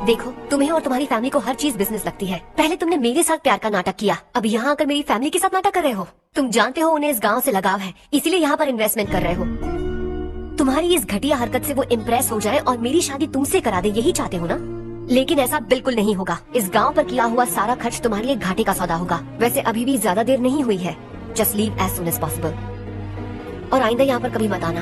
देखो, तुम्हें और तुम्हारी फैमिली को हर चीज बिजनेस लगती है। पहले तुमने मेरे साथ प्यार का नाटक किया, अब यहाँ आकर मेरी फैमिली के साथ नाटक कर रहे हो। तुम जानते हो उन्हें इस गांव से लगाव है, इसीलिए यहाँ पर इन्वेस्टमेंट कर रहे हो। तुम्हारी इस घटिया हरकत से वो इम्प्रेस हो जाए और मेरी शादी तुमसे करा दे, यही चाहते हो ना? लेकिन ऐसा बिल्कुल नहीं होगा। इस गांव पर किया हुआ सारा खर्च तुम्हारे लिए घाटे का सौदा होगा। वैसे अभी भी ज्यादा देर नहीं हुई है। Just leave as soon as possible और आइंदा यहाँ पर कभी मत आना।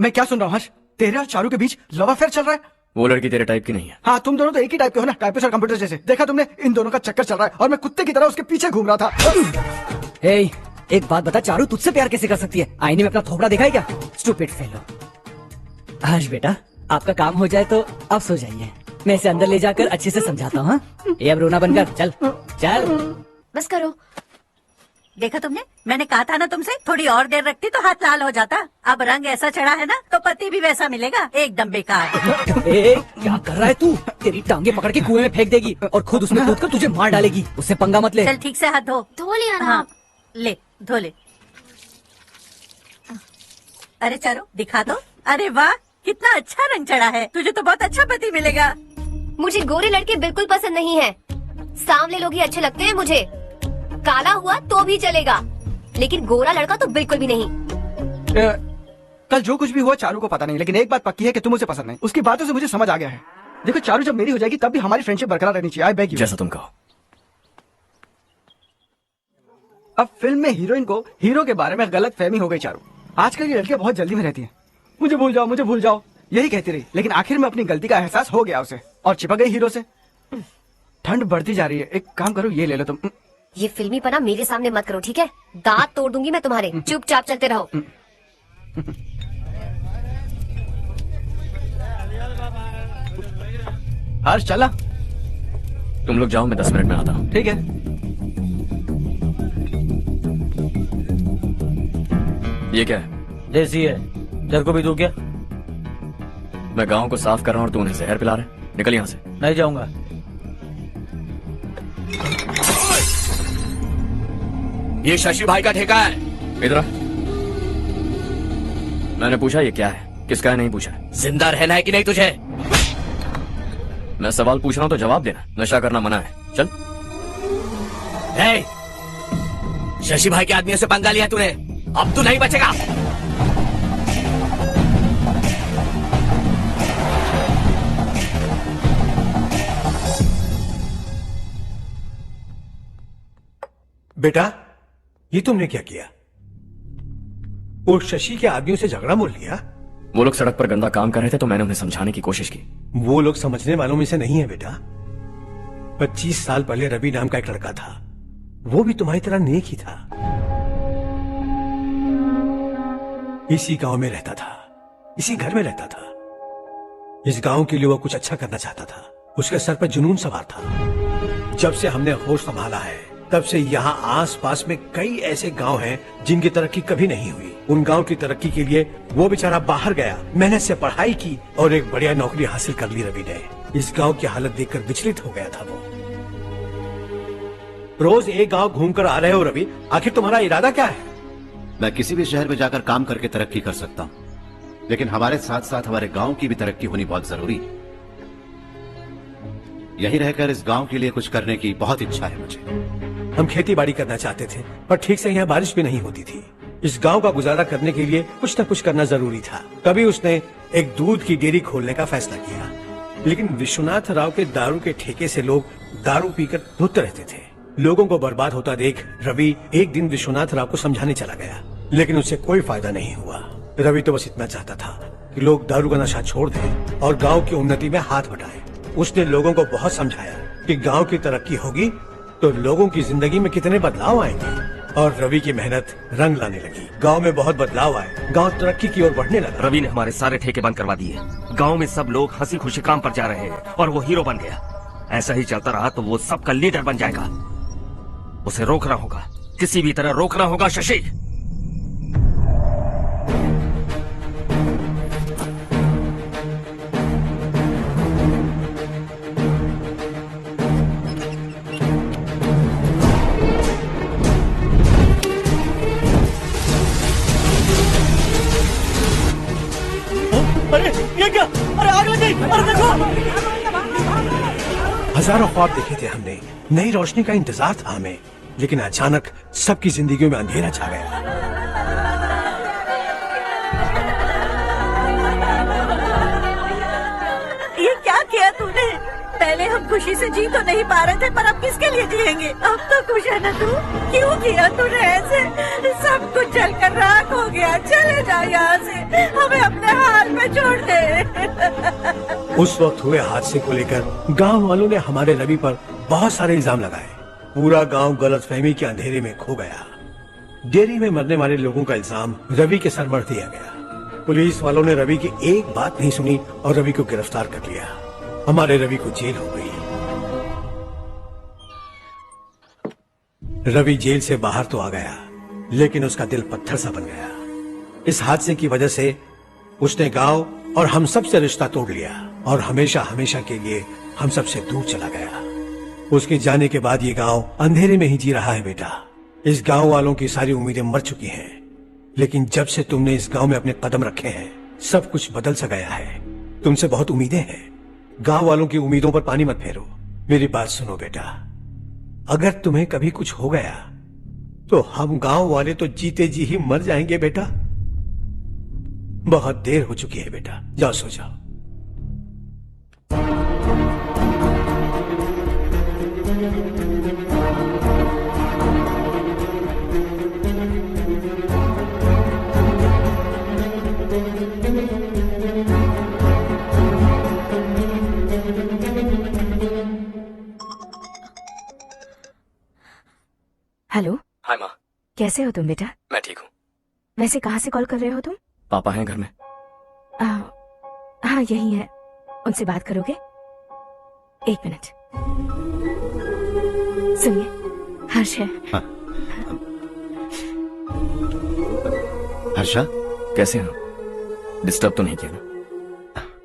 मैं क्या सुन रहा हूँ हर्ष? तेरे और चारू के बीच लव अफेयर चल रहा है? वो लड़की तेरे टाइप की नहीं है। हाँ, तुम दोनों तो एक ही टाइप के हो ना, टाइपिस्ट और कंप्यूटर जैसे। देखा तुमने, इन दोनों का चक्कर चल रहा है और मैं कुत्ते की तरह उसके पीछे घूम रहा था। एक बात बता, चारू तुझसे प्यार कैसे कर सकती है? आईने में अपना थोपड़ा देखा है क्या? Stupid fellow. हर्ष बेटा, आपका काम हो जाए तो आप सो जाइए। मैं इसे अंदर ले जाकर अच्छे से समझाता हूँ। ये अब रोना बनकर चल चल। बस करो। देखा तुमने, मैंने कहा था ना तुमसे, थोड़ी और देर रखती तो हाथ लाल हो जाता। अब रंग ऐसा चढ़ा है ना तो पति भी वैसा मिलेगा। एकदम बेकार। क्या कर रहा है तू? तेरी टांगे पकड़ के कुएं में फेंक देगी और खुद उसमें कूद कर तुझे मार डालेगी। उससे पंगा मत ले। चल ठीक से हाथ धो लिया ना? हाँ, ले धो ले। अरे चारू दिखा दो। अरे वाह, कितना अच्छा रंग चढ़ा है। तुझे तो बहुत अच्छा पति मिलेगा। मुझे गोरे लड़के बिल्कुल पसंद नहीं है। सांवले लोग ही अच्छे लगते हैं मुझे। काला हुआ तो भी चलेगा, लेकिन गोरा लड़का तो बिल्कुल भी नहीं। कल जो कुछ भी हुआ चारू को पता नहीं, लेकिन एक बात पक्की है कि तुम उसे पसंद नहीं। उसकी बातों से मुझे समझ आ गया है। देखो चारू जब मेरी हो जाएगी तब भी हमारी फ्रेंडशिप बरकरार रहनी चाहिए। I beg you. जैसा तुम कहो। अब फिल्म में हीरोइन को हीरो के बारे में गलत फहमी हो गई चारू। आजकल की लड़कियां बहुत जल्दी में रहती हैं। मुझे भूल जाओ, मुझे भूल जाओ, यही कहती रही, लेकिन आखिर में अपनी गलती का एहसास हो गया उसे और चिपक गई हीरो से। ठंड बढ़ती जा रही है, एक काम करो, ये ले लो तुम। ये फिल्मी पना मेरे सामने मत करो, ठीक है? दांत तोड़ दूंगी मैं तुम्हारे। चुपचाप चलते रहो। हर्ष चला। तुम लोग जाओ, मैं 10 मिनट में आता हूँ। ठीक है। ये क्या है? देसी है, तेरे को भी दूं क्या? मैं गांव को साफ कर रहा हूँ और तू उन्हें जहर पिला रहा है। निकल यहाँ से। नहीं जाऊंगा। ये शशि भाई का ठेका है। इधर। मैंने पूछा ये क्या है, किसका है नहीं पूछा। जिंदा रहना है कि नहीं तुझे? मैं सवाल पूछ रहा हूँ तो जवाब देना। नशा करना मना है। चल। शशि भाई के आदमियों से पंगा लिया तूने, अब तू नहीं बचेगा। बेटा, ये तुमने क्या किया? उस शशि के आदमियों से झगड़ा मोल लिया? वो लोग सड़क पर गंदा काम कर रहे थे तो मैंने उन्हें समझाने की कोशिश की। वो लोग समझने वालों में से नहीं है बेटा। 25 साल पहले रवि नाम का एक लड़का था, वो भी तुम्हारी तरह नेक ही था। इसी गांव में रहता था, इसी घर में रहता था। इस गांव के लिए वो कुछ अच्छा करना चाहता था। उसके सर पर जुनून सवार था। जब से हमने होश संभाला है तब से यहाँ आस पास में कई ऐसे गांव हैं जिनकी तरक्की कभी नहीं हुई। उन गांव की तरक्की के लिए वो बेचारा बाहर गया, मेहनत से पढ़ाई की और एक बढ़िया नौकरी हासिल कर ली रवि ने। इस गांव की हालत देखकर विचलित हो गया था वो। रोज एक गांव घूमकर आ रहे हो रवि, आखिर तुम्हारा इरादा क्या है? मैं किसी भी शहर में जाकर काम करके तरक्की कर सकता हूँ, लेकिन हमारे साथ साथ हमारे गांव की भी तरक्की होनी बहुत जरूरी है। यहीं रहकर इस गांव के लिए कुछ करने की बहुत इच्छा है मुझे। हम खेती बाड़ी करना चाहते थे, पर ठीक से यहाँ बारिश भी नहीं होती थी। इस गांव का गुजारा करने के लिए कुछ न कुछ करना जरूरी था। तभी उसने एक दूध की डेयरी खोलने का फैसला किया। लेकिन विश्वनाथ राव के दारू के ठेके से लोग दारू पीकर धुत रहते थे। लोगों को बर्बाद होता देख रवि एक दिन विश्वनाथ राव को समझाने चला गया, लेकिन उससे कोई फायदा नहीं हुआ। रवि तो बस इतना चाहता था कि लोग दारू का नशा छोड़ दें और गांव की उन्नति में हाथ बटाएं। उसने लोगों को बहुत समझाया कि गांव की तरक्की होगी तो लोगों की जिंदगी में कितने बदलाव आएंगे, और रवि की मेहनत रंग लाने लगी। गांव में बहुत बदलाव आए, गांव तरक्की की ओर बढ़ने लगा। रवि ने हमारे सारे ठेके बंद करवा दिए। गांव में सब लोग हंसी खुशी काम पर जा रहे हैं और वो हीरो बन गया। ऐसा ही चलता रहा तो वो सबका लीडर बन जाएगा। उसे रोकना होगा, किसी भी तरह रोकना होगा शशि। अरे ये क्या? अरे आग लगी! अरे देखो! हजारों ख्वाब देखे थे हमने, नई रोशनी का इंतजार था हमें, लेकिन अचानक सबकी जिंदगियों में अंधेरा छा गया। ये क्या किया तूने? पहले हम खुशी से जी तो नहीं पा रहे थे, पर अब किसके लिए जिएंगे? अब तो खुश है ना तू? क्यों किया तूने ऐसे? सब कुछ जलकर राख हो गया। चले जा यहाँ से, हमें अपने हाल में छोड़ दे। उस वक्त हुए हादसे को लेकर गांव वालों ने हमारे रवि पर बहुत सारे इल्जाम लगाए। पूरा गांव गलतफहमी के अंधेरे में खो गया। डेयरी में मरने वाले लोगों का इल्जाम रवि के सर मढ़ दिया गया। पुलिस वालों ने रवि की एक बात नहीं सुनी और रवि को गिरफ्तार कर लिया। हमारे रवि को जेल हो गई। रवि जेल से बाहर तो आ गया, लेकिन उसका दिल पत्थर सा बन गया। इस हादसे की वजह से उसने गांव और हम सब से रिश्ता तोड़ लिया और हमेशा हमेशा के लिए हम सब से दूर चला गया। उसके जाने के बाद ये गांव अंधेरे में ही जी रहा है बेटा। इस गांव वालों की सारी उम्मीदें मर चुकी हैं, लेकिन जब से तुमने इस गांव में अपने कदम रखे हैं सब कुछ बदल सा गया है। तुमसे बहुत उम्मीदें हैं। गांव वालों की उम्मीदों पर पानी मत फेरो। मेरी बात सुनो बेटा, अगर तुम्हें कभी कुछ हो गया तो हम गांव वाले तो जीते जी ही मर जाएंगे बेटा। बहुत देर हो चुकी है बेटा, जाओ सो जाओ। हेलो। हाय माँ। कैसे हो तुम बेटा? मैं ठीक हूँ। वैसे कहाँ से कॉल कर रहे हो तुम? पापा हैं घर में। हाँ यही है। उनसे बात करोगे? एक मिनट सुनिए, हर्ष है। हाँ। हर्षा कैसे हो? डिस्टर्ब तो नहीं किया ना?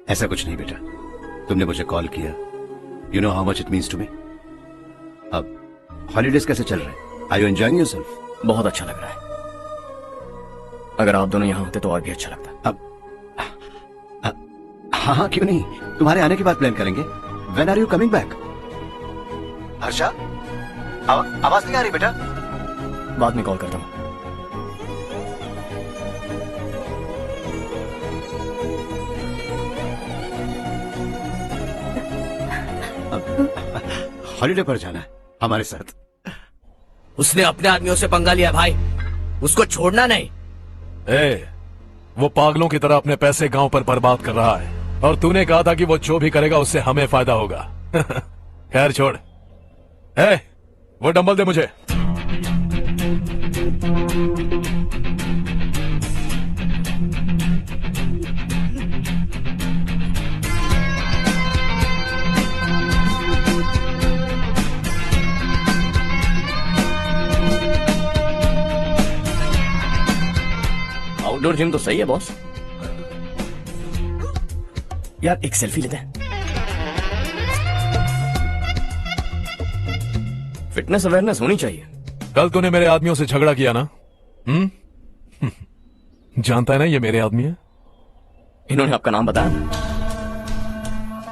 ऐसा कुछ नहीं बेटा, तुमने मुझे कॉल किया। You know how much it means to me. अब हॉलीडेज कैसे चल रहे हैं? Are you enjoying yourself? बहुत अच्छा लग रहा है। अगर आप दोनों यहाँ होते तो और भी अच्छा लगता। अब हाँ क्यों नहीं, तुम्हारे आने की बात प्लान करेंगे। When are you coming back? Harsha आवाज नहीं आ रही बेटा। बाद में कॉल करता हूँ। हॉलीडे पर जाना है हमारे साथ। उसने अपने आदमियों से पंगा लिया भाई, उसको छोड़ना नहीं। वो पागलों की तरह अपने पैसे गांव पर बर्बाद कर रहा है और तूने कहा था कि वो जो भी करेगा उससे हमें फायदा होगा। खैर छोड़, ए, वो डंबल दे मुझे। आउटडोर जिम तो सही है बॉस। यार एक सेल्फी लेते हैं। फिटनेस अवेयरनेस होनी चाहिए। कल तूने मेरे आदमियों से झगड़ा किया ना? जानता है ना ये मेरे आदमी है। इन्होंने आपका नाम बताया?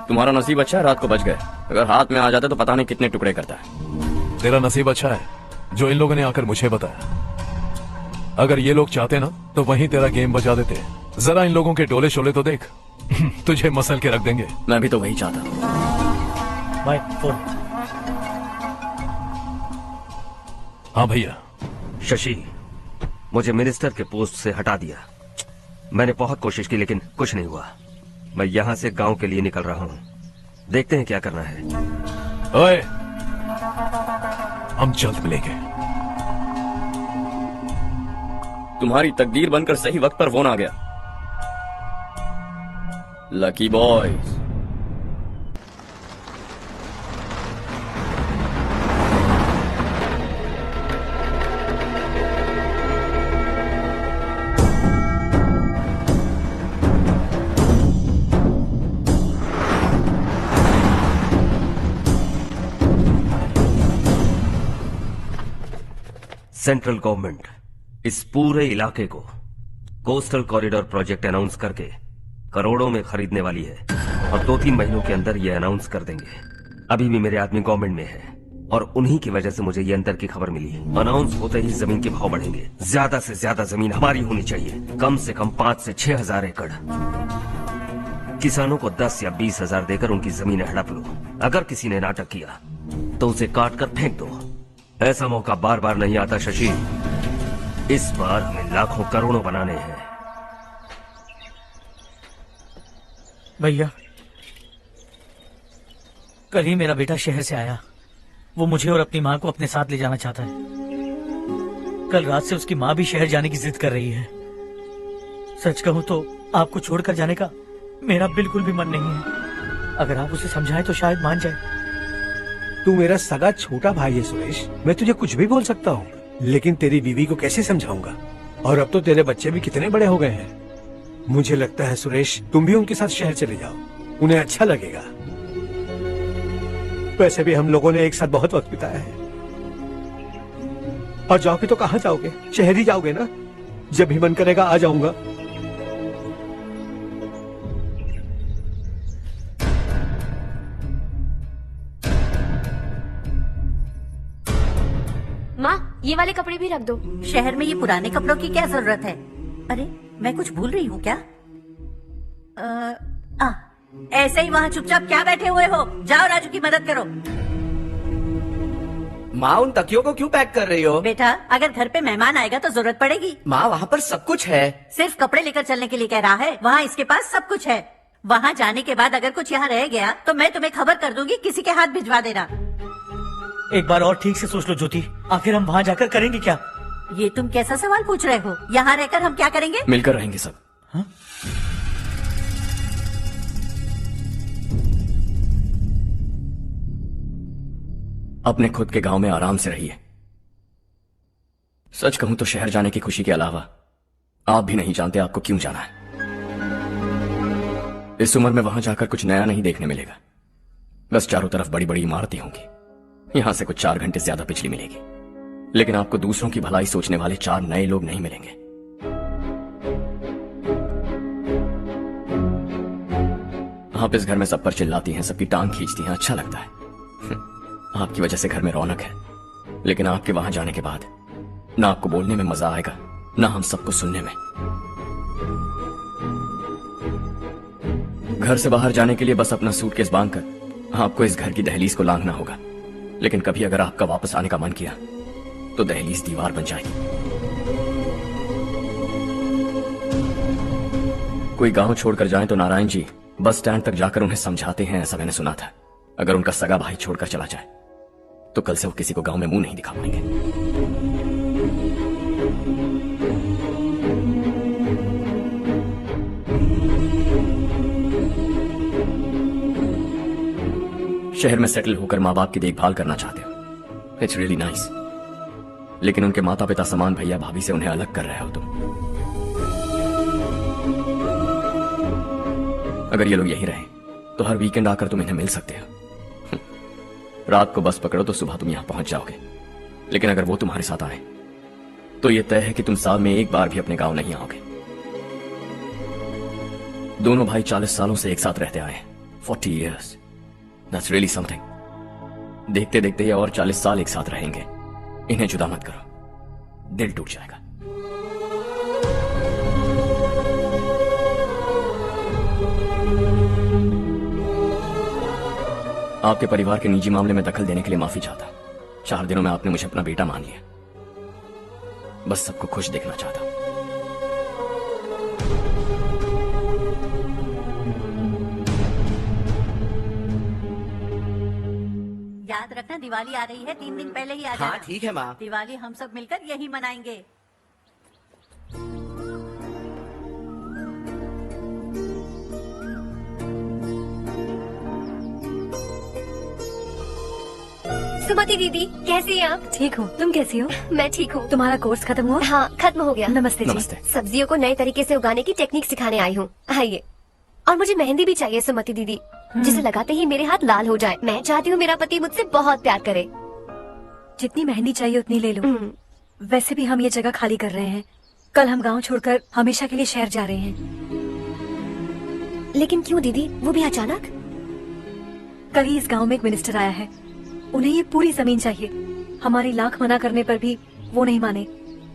तुम्हारा नसीब अच्छा है रात को बच गए, अगर हाथ में आ जाता तो पता नहीं कितने टुकड़े करता है। तेरा नसीब अच्छा है जो इन लोगों ने आकर मुझे बताया। अगर ये लोग चाहते ना तो वहीं तेरा गेम बजा देते। जरा इन लोगों के डोले शोले तो देख। तुझे मसल के रख देंगे। मैं भी तो वही चाहता हूं। भाई फोन। हाँ भैया। शशि, मुझे मिनिस्टर के पोस्ट से हटा दिया। मैंने बहुत कोशिश की लेकिन कुछ नहीं हुआ। मैं यहाँ से गांव के लिए निकल रहा हूँ। देखते हैं क्या करना है। ओए, हम जल्द मिलेंगे। तुम्हारी तकदीर बनकर सही वक्त पर फोन आ गया। Lucky boys. सेंट्रल गवर्नमेंट इस पूरे इलाके को कोस्टल कॉरिडोर प्रोजेक्ट अनाउंस करके करोड़ों में खरीदने वाली है और 2-3 महीनों के अंदर ये अनाउंस कर देंगे। अभी भी मेरे आदमी गवर्नमेंट में है और उन्हीं की वजह से मुझे ये अंदर की खबर मिली। अनाउंस होते ही जमीन के भाव बढ़ेंगे। ज्यादा से ज्यादा जमीन हमारी होनी चाहिए, कम से कम 5 से 6 हजार एकड़। किसानों को 10 या 20 हजार देकर उनकी जमीनें हड़प लो। अगर किसी ने नाटक किया तो उसे काट कर फेंक दो। ऐसा मौका बार बार नहीं आता शशि। इस बार हमें लाखों करोड़ों बनाने हैं। भैया, कल ही मेरा बेटा शहर से आया। वो मुझे और अपनी माँ को अपने साथ ले जाना चाहता है। कल रात से उसकी माँ भी शहर जाने की जिद कर रही है। सच कहूँ तो आपको छोड़कर जाने का मेरा बिल्कुल भी मन नहीं है। अगर आप उसे समझाएं तो शायद मान जाए। तू मेरा सगा छोटा भाई है सुरेश, मैं तुझे कुछ भी बोल सकता हूँ, लेकिन तेरी बीवी को कैसे समझाऊंगा? और अब तो तेरे बच्चे भी कितने बड़े हो गए हैं। मुझे लगता है सुरेश तुम भी उनके साथ शहर चले जाओ, उन्हें अच्छा लगेगा। वैसे भी हम लोगों ने एक साथ बहुत वक्त बिताया है। और जाओगे तो कहाँ जाओगे? शहर ही जाओगे ना? जब भी मन करेगा आ जाऊंगा। माँ, ये वाले कपड़े भी रख दो। शहर में ये पुराने कपड़ों की क्या जरूरत है? अरे मैं कुछ भूल रही हूँ क्या? ऐसे ही वहाँ चुपचाप क्या बैठे हुए हो? जाओ राजू की मदद करो। माँ, उन तकियों को क्यों पैक कर रही हो? बेटा, अगर घर पे मेहमान आएगा तो जरूरत पड़ेगी। माँ, वहाँ पर सब कुछ है। सिर्फ कपड़े लेकर चलने के लिए कह रहा है? वहाँ इसके पास सब कुछ है। वहाँ जाने के बाद अगर कुछ यहाँ रह गया तो मैं तुम्हें खबर कर दूंगी, किसी के हाथ भिजवा देना। एक बार और ठीक से सोच लो ज्योति, आखिर हम वहाँ जाकर करेंगे क्या? ये तुम कैसा सवाल पूछ रहे हो? यहाँ रहकर हम क्या करेंगे? मिलकर रहेंगे सब। हाँ? अपने खुद के गांव में आराम से रहिए। सच कहूं तो शहर जाने की खुशी के अलावा आप भी नहीं जानते आपको क्यों जाना है। इस उम्र में वहां जाकर कुछ नया नहीं देखने मिलेगा। बस चारों तरफ बड़ी बड़ी इमारतें होंगी। यहां से कुछ 4 घंटे ज्यादा बिजली मिलेगी, लेकिन आपको दूसरों की भलाई सोचने वाले 4 नए लोग नहीं मिलेंगे। आप इस घर में सब पर चिल्लाती हैं, सबकी टांग खींचती हैं, अच्छा लगता है। आपकी वजह से घर में रौनक है, लेकिन आपके वहां जाने के बाद ना आपको बोलने में मजा आएगा, ना हम सबको सुनने में। घर से बाहर जाने के लिए बस अपना सूटकेस बांधकर आपको इस घर की दहलीज को लांघना होगा, लेकिन कभी अगर आपका वापस आने का मन किया तो दहलीज दीवार बन जाएगी। कोई गांव छोड़कर जाए तो नारायण जी बस स्टैंड तक जाकर उन्हें समझाते हैं, ऐसा मैंने सुना था। अगर उनका सगा भाई छोड़कर चला जाए तो कल से वो किसी को गांव में मुंह नहीं दिखा पाएंगे। शहर में सेटल होकर माँ बाप की देखभाल करना चाहते हो, इट्स रियली नाइस। लेकिन उनके माता पिता समान भैया भाभी से उन्हें अलग कर रहे हो तुम। अगर ये लोग यहीं रहे तो हर वीकेंड आकर तुम इन्हें मिल सकते हो। रात को बस पकड़ो तो सुबह तुम यहां पहुंच जाओगे। लेकिन अगर वो तुम्हारे साथ आए तो ये तय है कि तुम साल में एक बार भी अपने गांव नहीं आओगे। दोनों भाई 40 सालों से एक साथ रहते आए हैं, 40 years। That's really something। देखते देखते ये और 40 साल एक साथ रहेंगे। इन्हें जुदा मत करो, दिल टूट जाएगा। आपके परिवार के निजी मामले में दखल देने के लिए माफी चाहता। 4 दिनों में आपने मुझे अपना बेटा मान लिया। बस सबको खुश देखना चाहता। याद रखना दिवाली आ रही है, 3 दिन पहले ही आ जाना। हाँ ठीक है माँ। दिवाली हम सब मिलकर यही मनाएंगे। सुमति दीदी, कैसी हैं आप? ठीक हूँ, तुम कैसी हो? मैं ठीक हूँ। तुम्हारा कोर्स खत्म हुआ? हाँ, खत्म हो गया। नमस्ते जी। नमस्ते। सब्जियों को नए तरीके से उगाने की टेक्निक सिखाने आई हूँ। आइए। और मुझे मेहंदी भी चाहिए सुमति दीदी, जिसे लगाते ही मेरे हाथ लाल हो जाए। मैं चाहती हूँ मेरा पति मुझसे बहुत प्यार करे। जितनी मेहंदी चाहिए उतनी ले लो। वैसे भी हम ये जगह खाली कर रहे हैं। कल हम गांव छोड़कर हमेशा के लिए शहर जा रहे हैं। लेकिन क्यों दीदी, वो भी अचानक? कल ही इस गांव में एक मिनिस्टर आया है, उन्हें ये पूरी जमीन चाहिए। हमारी लाख मना करने पर भी वो नहीं माने।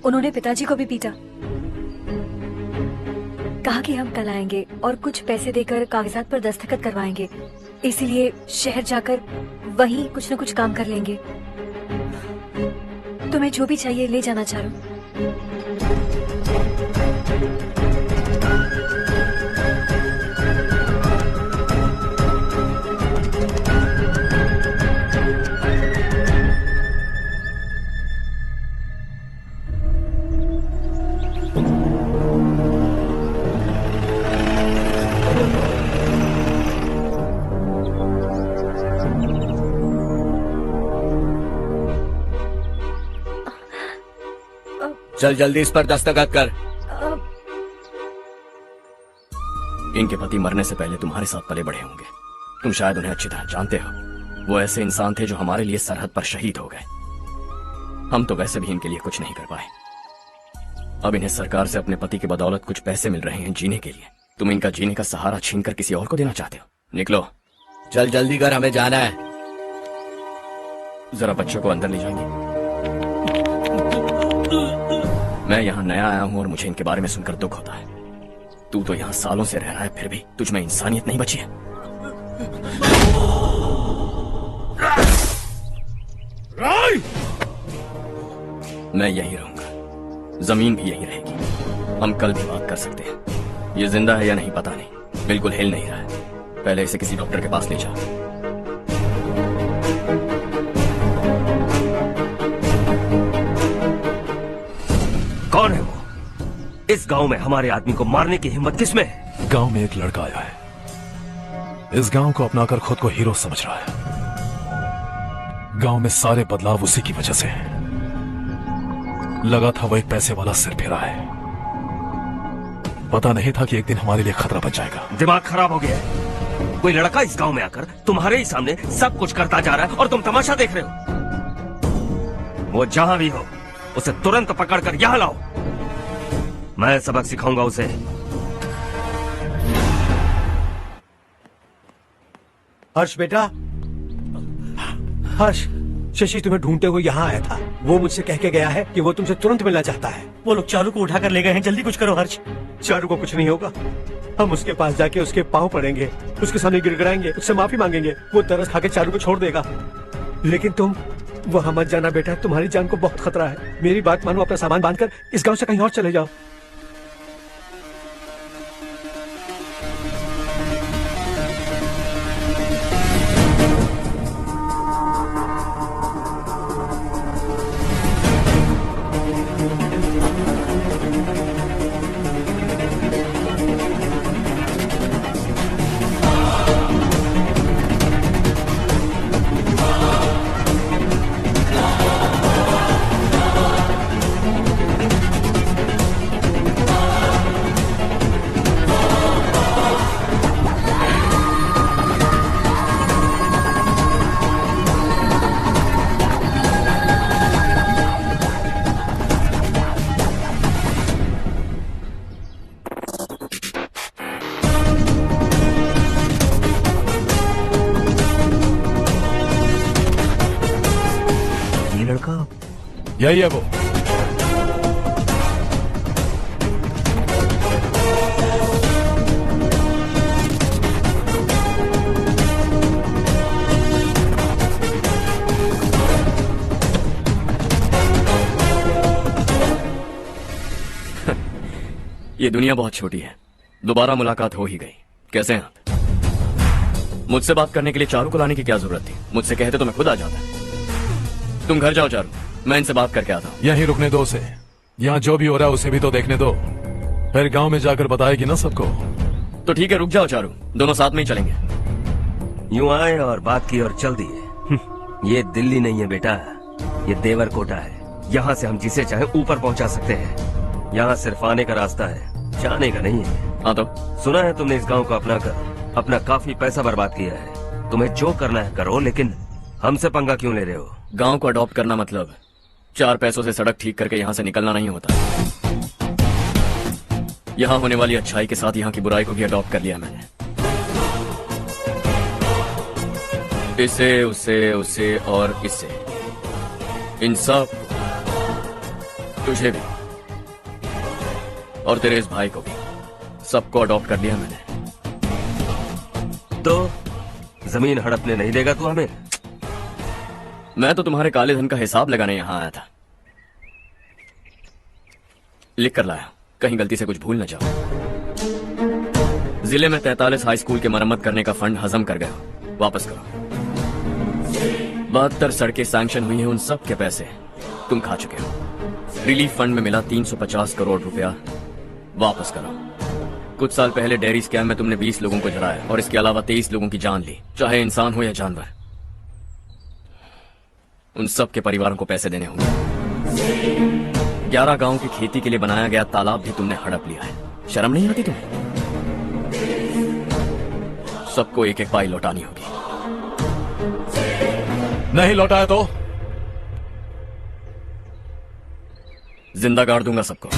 उन्होंने पिताजी को भी पीटा। कहा कि हम कल आएंगे और कुछ पैसे देकर कागजात पर दस्तखत करवाएंगे। इसीलिए शहर जाकर वहीं कुछ न कुछ काम कर लेंगे। तुम्हें जो भी चाहिए ले जाना चारो। चल जल्दी इस पर दस्तखत कर। इनके पति मरने से पहले तुम्हारे साथ पले बड़े होंगे। तुम शायद उन्हें अच्छी तरह जानते हो। वो ऐसे इंसान थे जो हमारे लिए सरहद पर शहीद हो गए। हम तो वैसे भी इनके लिए कुछ नहीं कर पाए। अब इन्हें सरकार से अपने पति की बदौलत कुछ पैसे मिल रहे हैं जीने के लिए। तुम इनका जीने का सहारा छीनकर किसी और को देना चाहते हो? निकलो। चल जल्दी कर, हमें जाना है। जरा बच्चों को अंदर ले जाएंगे। मैं यहाँ नया आया हूँ और मुझे इनके बारे में सुनकर दुख होता है। तू तो यहाँ सालों से रह रहा है, फिर भी तुझ में इंसानियत नहीं बची है। मैं यही रहूंगा, जमीन भी यही रहेगी। हम कल भी बात कर सकते हैं। ये जिंदा है या नहीं पता नहीं, बिल्कुल हिल नहीं रहा है। पहले इसे किसी डॉक्टर के पास ले जा। कौन है वो? इस गांव में हमारे आदमी को मारने की हिम्मत किसमें है? गांव में एक लड़का आया है, इस गांव को अपनाकर खुद को हीरो समझ रहा है। गांव में सारे बदलाव उसी की वजह से हैं। लगा था वो एक पैसे वाला सिर फेरा है। पता नहीं था कि एक दिन हमारे लिए खतरा बन जाएगा। दिमाग खराब हो गया है। कोई लड़का इस गांव में आकर तुम्हारे ही सामने सब कुछ करता जा रहा है और तुम तमाशा देख रहे हो। वो जहां भी हो उसे तुरंत पकड़कर यहां लाओ। मैं सबक सिखाऊंगा उसे। हर्ष बेटा, हर्ष, शशि तुम्हें ढूंढते हुए यहाँ आया था। वो मुझसे कह के गया है कि वो तुमसे तुरंत मिलना चाहता है। वो लोग चारू को उठाकर ले गए हैं, जल्दी कुछ करो हर्ष। चारू को कुछ नहीं होगा। हम उसके पास जाके उसके पांव पड़ेंगे, उसके सामने गिड़गिड़ाएंगे, उससे माफी मांगेंगे। वो तरस खा के चारू को छोड़ देगा। लेकिन तुम वहां मत जाना बेटा, तुम्हारी जान को बहुत खतरा है। मेरी बात मानो, अपना सामान बांधकर इस गांव से कहीं और चले जाओ। यही है वो। ये दुनिया बहुत छोटी है, दोबारा मुलाकात हो ही गई। कैसे हैं आप? मुझसे बात करने के लिए चारू को लाने की क्या जरूरत थी? मुझसे कहते तो मैं खुद आ जाता। तुम घर जाओ चारू, मैं इनसे बात करके आता हूँ। यहीं रुकने दो उसे, यहाँ जो भी हो रहा है उसे भी तो देखने दो, फिर गांव में जाकर बताएगी ना सबको। तो ठीक है, रुक जाओ चारू, दोनों साथ में ही चलेंगे। यूं आए और बात की और चल दिए। ये दिल्ली नहीं है बेटा, ये देवर कोटा है। यहाँ से हम जिसे चाहे ऊपर पहुँचा सकते हैं। यहाँ सिर्फ आने का रास्ता है, जाने का नहीं है। हाँ तो सुना है तुमने इस गांव को अपना कर अपना काफी पैसा बर्बाद किया है। तुम्हें जो करना है करो, लेकिन हमसे पंगा क्यों ले रहे हो? गांव को अडॉप्ट करना मतलब 4 पैसों से सड़क ठीक करके यहाँ से निकलना नहीं होता। यहाँ होने वाली अच्छाई के साथ यहाँ की बुराई को भी अडॉप्ट कर लिया मैंने। इसे, उसे, उसे और इससे, इन सब, तुझे भी और तेरे इस भाई को भी, सबको अडॉप्ट कर लिया मैंने। तो जमीन हड़पने नहीं देगा तू हमें? मैं तो तुम्हारे काले धन का हिसाब लगाने यहाँ आया था। लिख कर लाया, कहीं गलती से कुछ भूल न जाओ। जिले में 43 हाई स्कूल के मरम्मत करने का फंड हजम कर गया, वापस करो। 72 सड़कें सैंक्शन हुई हैं, उन सब के पैसे तुम खा चुके हो। रिलीफ फंड में मिला 350 करोड़ रुपया, वापस करो। कुछ साल पहले डेयरी स्कैम में तुमने 20 लोगों को जलाया और इसके अलावा 23 लोगों की जान ली, चाहे इंसान हो या जानवर। उन सब के परिवारों को पैसे देने होंगे। 11 गांव की खेती के लिए बनाया गया तालाब भी तुमने हड़प लिया है। शर्म नहीं आती तुम्हें? सबको एक एक पाई लौटानी होगी। नहीं लौटाया तो जिंदा गाड़ दूंगा सबको।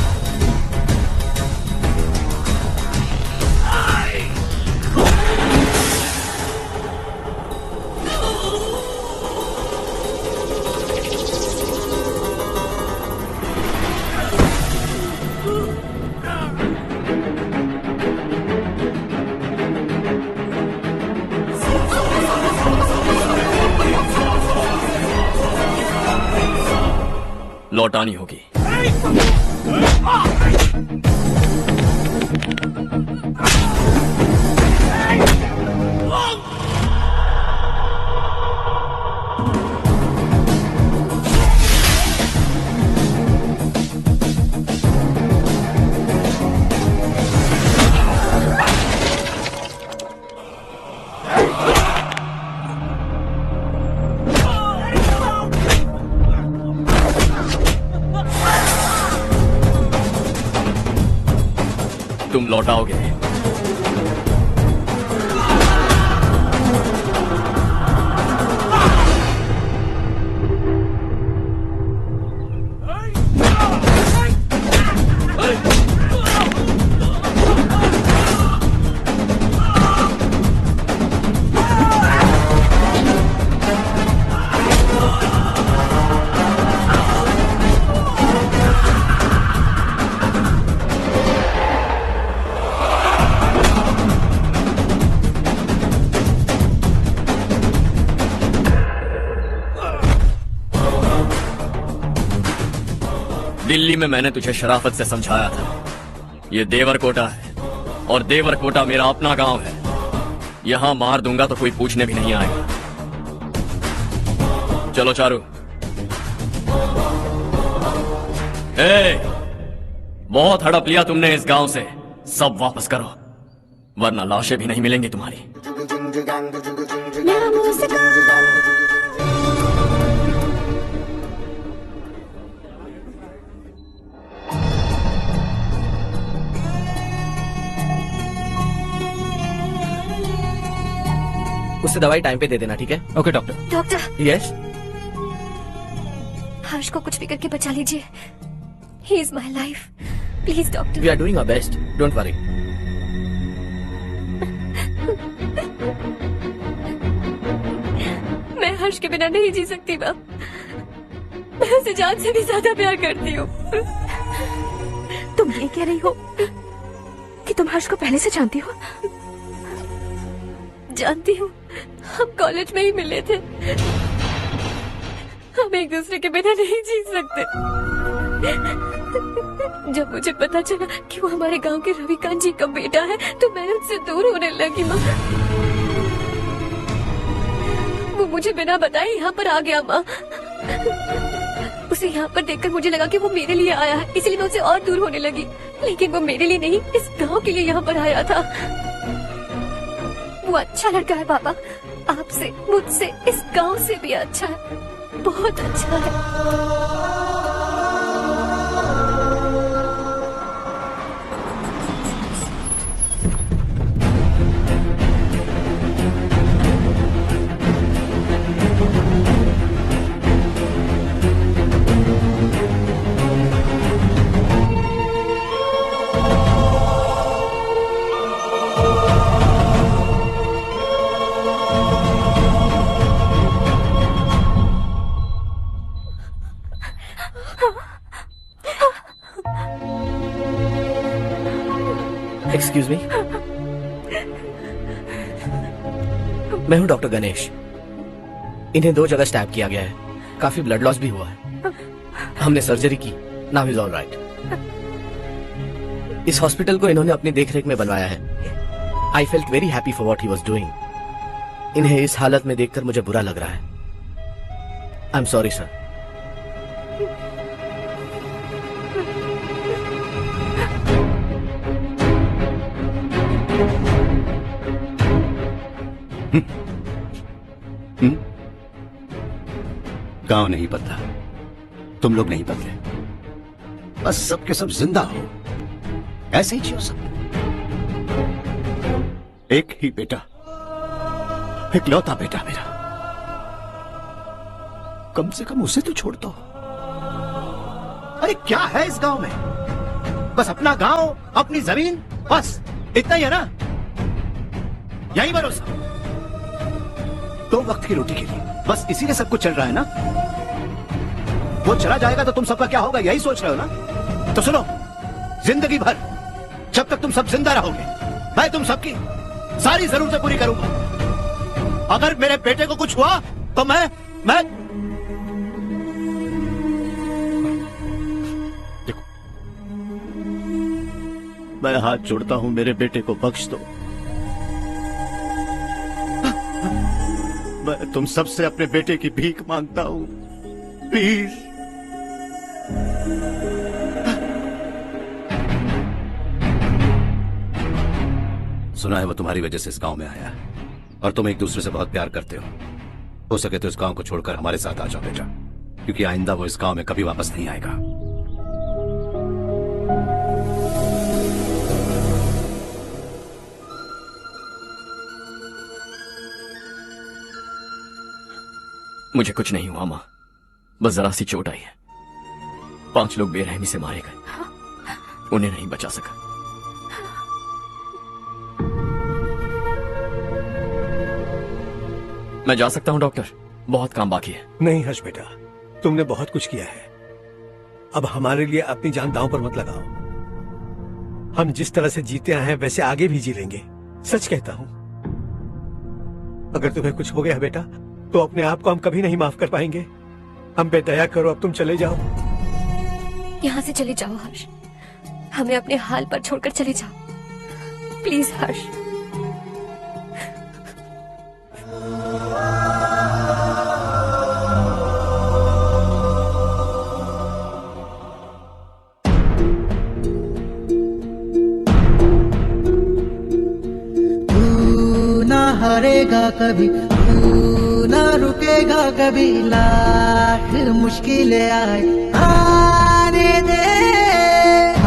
लौटानी होगी। तुम लौटाओगे। दिल्ली में मैंने तुझे शराफत से समझाया था, ये देवरकोटा है और देवरकोटा मेरा अपना गांव है। यहां मार दूंगा तो कोई पूछने भी नहीं आएगा। चलो चारू। बहुत हड़प लिया तुमने इस गांव से, सब वापस करो वरना लाशें भी नहीं मिलेंगी तुम्हारी। उससे दवाई टाइम पे दे देना, ठीक है? Okay doctor. Doctor. Yes. Harsh को कुछ भी करके बचा लीजिए। He is my life, please doctor. We are doing our best, don't worry. मैं हर्ष के बिना नहीं जी सकती बाप। मैं उसे जान से भी ज्यादा प्यार करती हूँ। तुम ये कह रही हो कि तुम हर्ष को पहले से जानती हो? जानती हूँ, हम कॉलेज में ही मिले थे। हम एक दूसरे के बिना नहीं जी सकते। जब मुझे पता चला कि वो हमारे गांव के रविकांत जी का बेटा है तो मैं उससे दूर होने लगी। माँ, वो मुझे बिना बताए यहाँ पर आ गया। माँ, उसे यहाँ पर देखकर मुझे लगा कि वो मेरे लिए आया है, इसलिए मैं उससे और दूर होने लगी। लेकिन वो मेरे लिए नहीं, इस गांव के लिए यहाँ पर आया था। वो अच्छा लड़का है पापा, आपसे, मुझसे, इस गांव से भी अच्छा है, बहुत अच्छा है। एक्सक्यूज मी, मैं हूं डॉक्टर गणेश। इन्हें 2 जगह स्टैब किया गया है, काफी ब्लड लॉस भी हुआ है। हमने सर्जरी की, नाउ इज ऑल राइट। इस हॉस्पिटल को इन्होंने अपनी देखरेख में बनवाया है। I felt very happy for what he was doing. इन्हें इस हालत में देखकर मुझे बुरा लग रहा है। I am sorry sir. गांव नहीं बदला, तुम लोग नहीं बदले, बस सबके सब जिंदा हो, ऐसे ही जियो सब। एक ही बेटा, इकलौता बेटा मेरा, कम से कम उसे तो छोड़ दो। अरे क्या है इस गांव में? बस अपना गांव, अपनी जमीन, बस इतना ही है ना? यही भरोसा 2 वक्त की रोटी के लिए, बस इसीलिए सब कुछ चल रहा है ना? वो चला जाएगा तो तुम सबका क्या होगा, यही सोच रहे हो ना? तो सुनो, जिंदगी भर जब तक तुम सब जिंदा रहोगे, मैं तुम सबकी सारी जरूरतें पूरी करूंगा। अगर मेरे बेटे को कुछ हुआ तो मैं देखो, मैं हाथ जोड़ता हूं, मेरे बेटे को बख्श दो। मैं तुम सबसे अपने बेटे की भीख मांगता हूं, प्लीज। सुना है वो तुम्हारी वजह से इस गांव में आया और तुम एक दूसरे से बहुत प्यार करते हो सके तो इस गांव को छोड़कर हमारे साथ आ जाओ बेटा, क्योंकि आइंदा वो इस गांव में कभी वापस नहीं आएगा। मुझे कुछ नहीं हुआ माँ, बस जरा सी चोट आई है। 5 लोग बेरहमी से मारे गए, उन्हें नहीं बचा सका। मैं जा सकता हूं डॉक्टर, बहुत काम बाकी है। नहीं हर्ष बेटा, तुमने बहुत कुछ किया है, अब हमारे लिए अपनी जान दांव पर मत लगाओ। हम जिस तरह से जीते आए हैं वैसे आगे भी जी लेंगे, सच कहता हूं। अगर तुम्हें कुछ हो गया बेटा तो अपने आप को हम कभी नहीं माफ कर पाएंगे। हम पे दया करो, अब तुम चले जाओ। यहाँ से चले जाओ हर्ष, हमें अपने हाल पर छोड़कर चले जाओ, प्लीज हर्ष। तू ना हारेगा कभी, तू ना रुकेगा कभी, लाख मुश्किलें आए आने दे।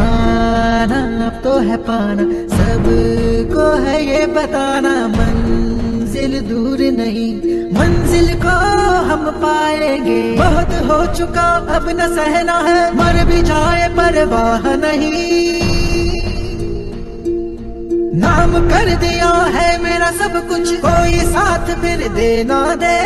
आना अब तो है पाना, सबको है ये बताना, मंजिल दूर नहीं, मंजिल को हम पाएंगे। बहुत हो चुका अब न सहना है, मर भी जाए परवाह नहीं। नाम कर दिया है मेरा सब कुछ, कोई साथ फिर देना दे।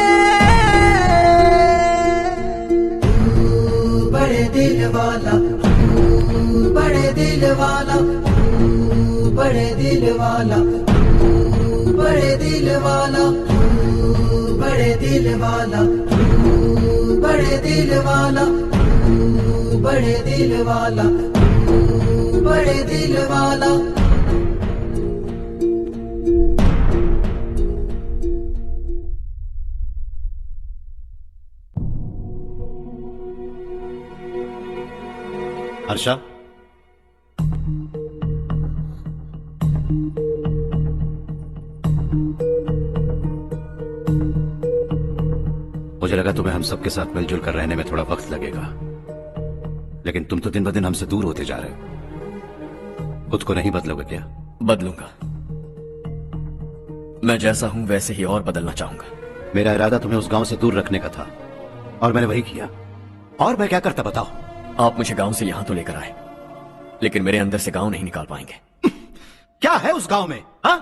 दिल वाला तू बड़े दिल वाला तू बड़े दिल वाला तू बड़े दिल वाला तू बड़े दिल वाला तू बड़े दिल वाला तू बड़े दिल वाला तू बड़े दिल वाला। हर्षा, मुझे लगा तुम्हें हम सबके साथ मिलजुल कर रहने में थोड़ा वक्त लगेगा, लेकिन तुम तो दिन ब दिन हमसे दूर होते जा रहे हो। खुद को नहीं बदलोगे क्या? बदलूंगा। मैं जैसा हूं वैसे ही और बदलना चाहूंगा। मेरा इरादा तुम्हें उस गांव से दूर रखने का था और मैंने वही किया। और मैं क्या करता बताओ? आप मुझे गांव से यहां तो लेकर आए, लेकिन मेरे अंदर से गांव नहीं निकाल पाएंगे। क्या है उस गांव में? हाँ,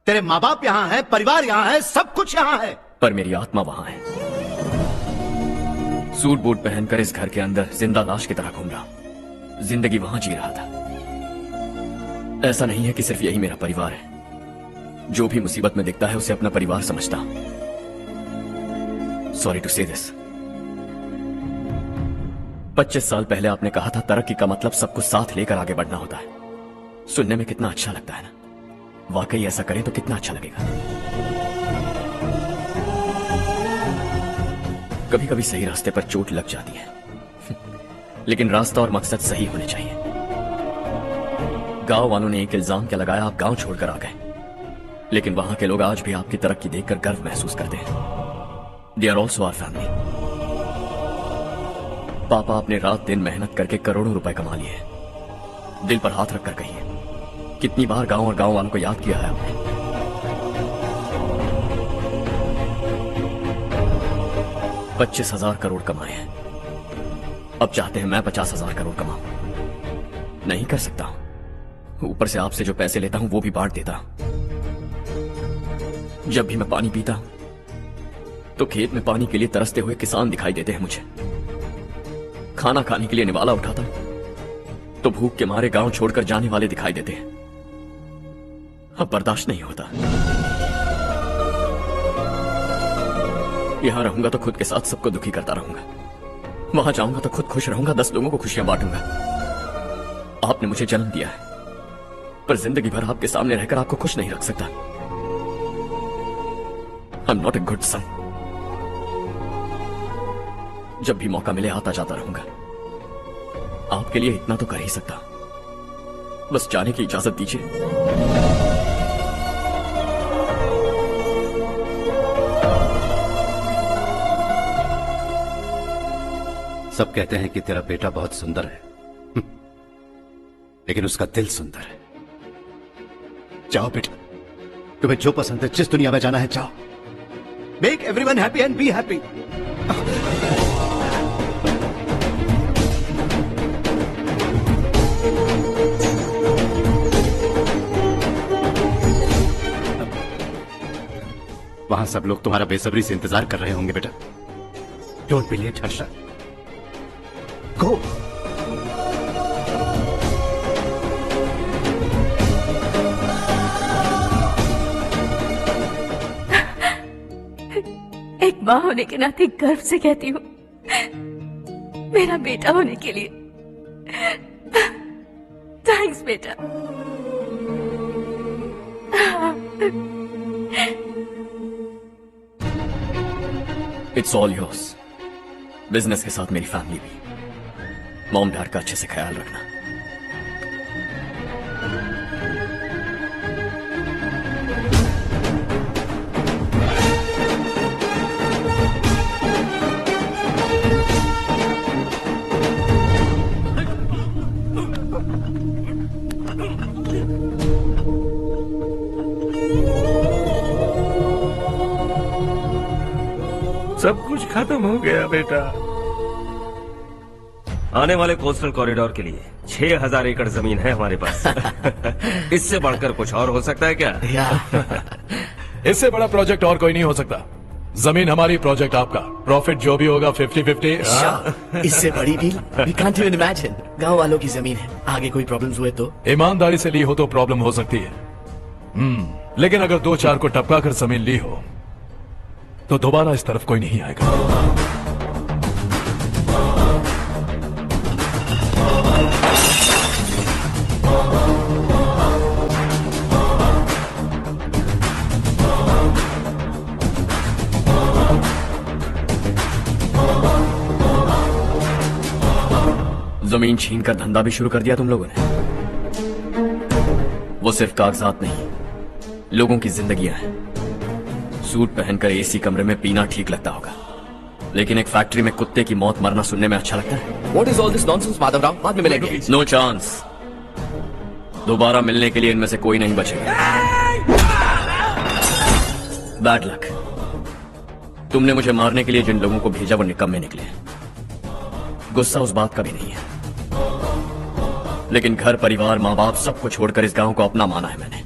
तेरे माँ बाप यहाँ है, परिवार यहाँ है, सब कुछ यहाँ है, पर मेरी आत्मा वहां है। सूट बूट पहनकर इस घर के अंदर जिंदा लाश की तरह घूम रहा हूं। जिंदगी वहां जी रहा था। ऐसा नहीं है कि सिर्फ यही मेरा परिवार है। जो भी मुसीबत में दिखता है उसे अपना परिवार समझता हूं। सॉरी टू से दिस। 25 साल पहले आपने कहा था तरक्की का मतलब सबको साथ लेकर आगे बढ़ना होता है। सुनने में कितना अच्छा लगता है ना? वाकई ऐसा करें तो कितना अच्छा लगेगा। कभी कभी सही रास्ते पर चोट लग जाती है, लेकिन रास्ता और मकसद सही होने चाहिए। गांव वालों ने एक इल्जाम क्या लगाया, आप गांव छोड़कर आ गए, लेकिन वहां के लोग आज भी आपकी तरक्की देखकर गर्व महसूस करते हैं। They are also our family. पापा आपने रात दिन मेहनत करके करोड़ों रुपए कमा लिए हैं। दिल पर हाथ रखकर कहिए, कितनी बार गांव और गांव वालों को याद किया है आपने? 25,000 करोड़ कमाए हैं। अब चाहते हैं मैं 50,000 करोड़ कमाऊं। नहीं कर सकता हूं। ऊपर से आपसे जो पैसे लेता हूं वो भी बांट देता हूं। जब भी मैं पानी पीता हूं तो खेत में पानी के लिए तरसते हुए किसान दिखाई देते हैं मुझे। खाना खाने के लिए निवाला उठाता हूं तो भूख के मारे गांव छोड़कर जाने वाले दिखाई देते हैं। अब बर्दाश्त नहीं होता। यहां रहूंगा तो खुद के साथ सबको दुखी करता रहूंगा। वहां जाऊंगा तो खुद खुश रहूंगा, 10 लोगों को खुशियां बांटूंगा। आपने मुझे जन्म दिया है, पर जिंदगी भर आपके सामने रहकर आपको खुश नहीं रख सकता। I am not a good son. जब भी मौका मिले आता जाता रहूंगा। आपके लिए इतना तो कर ही सकता, बस जाने की इजाजत दीजिए। सब कहते हैं कि तेरा बेटा बहुत सुंदर है, लेकिन उसका दिल सुंदर है। जाओ बेटा, तुम्हें जो पसंद है, जिस दुनिया में जाना है जाओ। Make everyone happy and be happy. वहां सब लोग तुम्हारा बेसब्री से इंतजार कर रहे होंगे बेटा। डोंट बी लेट हर्षा, गो। एक माँ होने के नाते गर्व से कहती हूँ, मेरा बेटा होने के लिए थैंक्स बेटा। It's all yours. बिजनेस के साथ मेरी फैमिली भी। मॉम डैड का अच्छे से ख्याल रखना। सब कुछ खत्म हो गया बेटा। आने वाले कोस्टल कॉरिडोर के लिए 6,000 एकड़ जमीन है हमारे पास। इससे बढ़कर कुछ और हो सकता है क्या? इससे बड़ा प्रोजेक्ट और कोई नहीं हो सकता। जमीन हमारी, प्रोजेक्ट आपका, प्रॉफिट जो भी होगा 50-50। इससे बड़ी deal we can't even imagine. गांव वालों की जमीन है, आगे कोई प्रॉब्लम्स हुए तो? ईमानदारी से ली हो तो प्रॉब्लम हो सकती है, लेकिन अगर 2-4 को टपका कर जमीन ली हो तो दोबारा इस तरफ कोई नहीं आएगा। जमीन छीन कर धंधा भी शुरू कर दिया तुम लोगों ने। वो सिर्फ कागजात नहीं, लोगों की जिंदगियां हैं। सूट पहनकर एसी कमरे में पीना ठीक लगता होगा, लेकिन एक फैक्ट्री में कुत्ते की मौत मरना सुनने में अच्छा लगता है। What is all this nonsense, Madhavrao? बाद में मिलेंगे। No chance. दोबारा मिलने के लिए इनमें से कोई नहीं बचेगा। Bad luck. तुमने मुझे मारने के लिए जिन लोगों को भेजा वो निकम्मे निकले। गुस्सा उस बात का भी नहीं है, लेकिन घर परिवार माँ बाप सबको छोड़कर इस गांव को अपना माना है मैंने,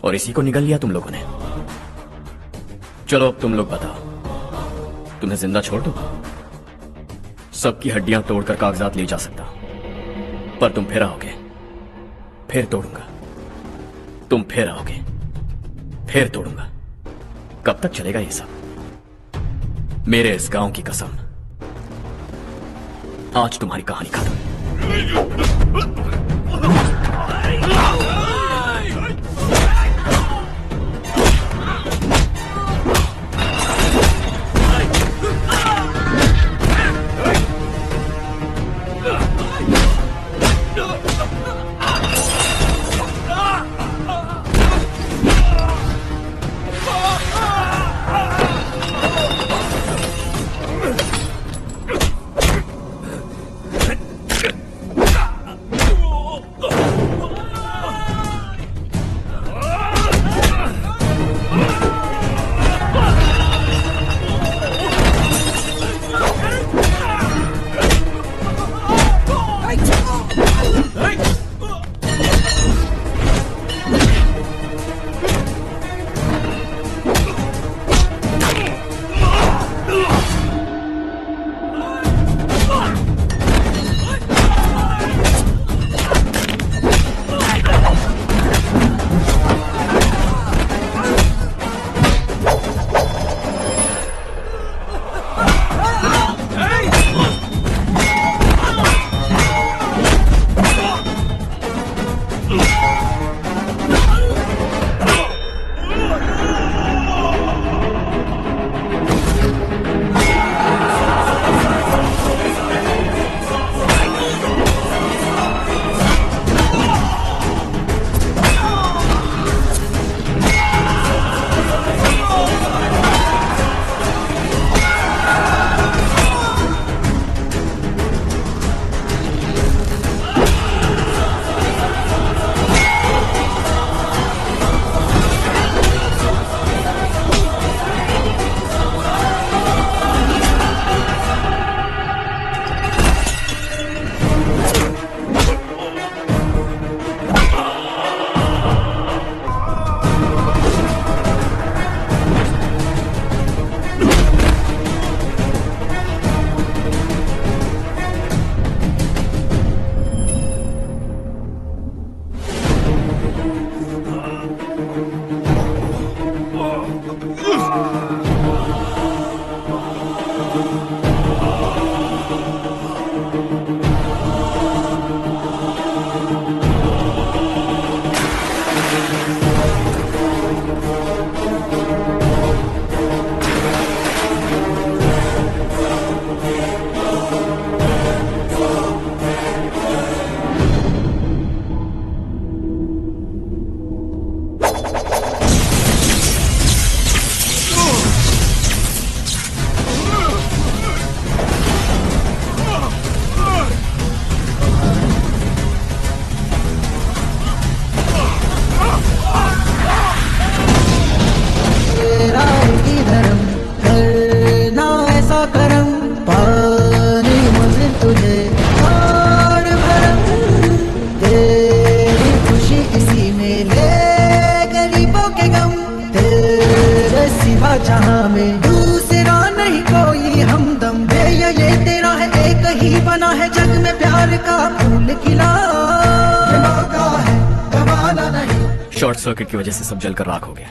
और इसी को निगल लिया तुम लोगों ने। चलो अब तुम लोग बताओ, तुम्हें जिंदा छोड़ दूं? सबकी हड्डियां तोड़कर कागजात ले जा सकता, पर तुम फिर आओगे, फिर तोड़ूंगा। तुम फिर आओगे, फिर तोड़ूंगा। कब तक चलेगा ये सब? मेरे इस गांव की कसम, आज तुम्हारी कहानी खत्म। तेरे सिवा जहां में, दूसरा नहीं कोई हमदम। ये तेरा है, एक ही बना है जग में प्यार का फूल खिला। ये मौका है, गवाना नहीं। शॉर्ट सर्किट की वजह से सब जलकर राख हो गया।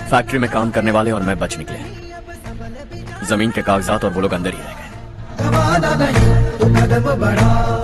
फैक्ट्री में काम करने वाले और मैं बच निकले। जमीन के कागजात और वो लोग अंदर ही रह गए। गवाना नहीं, तू कदम बढ़ा।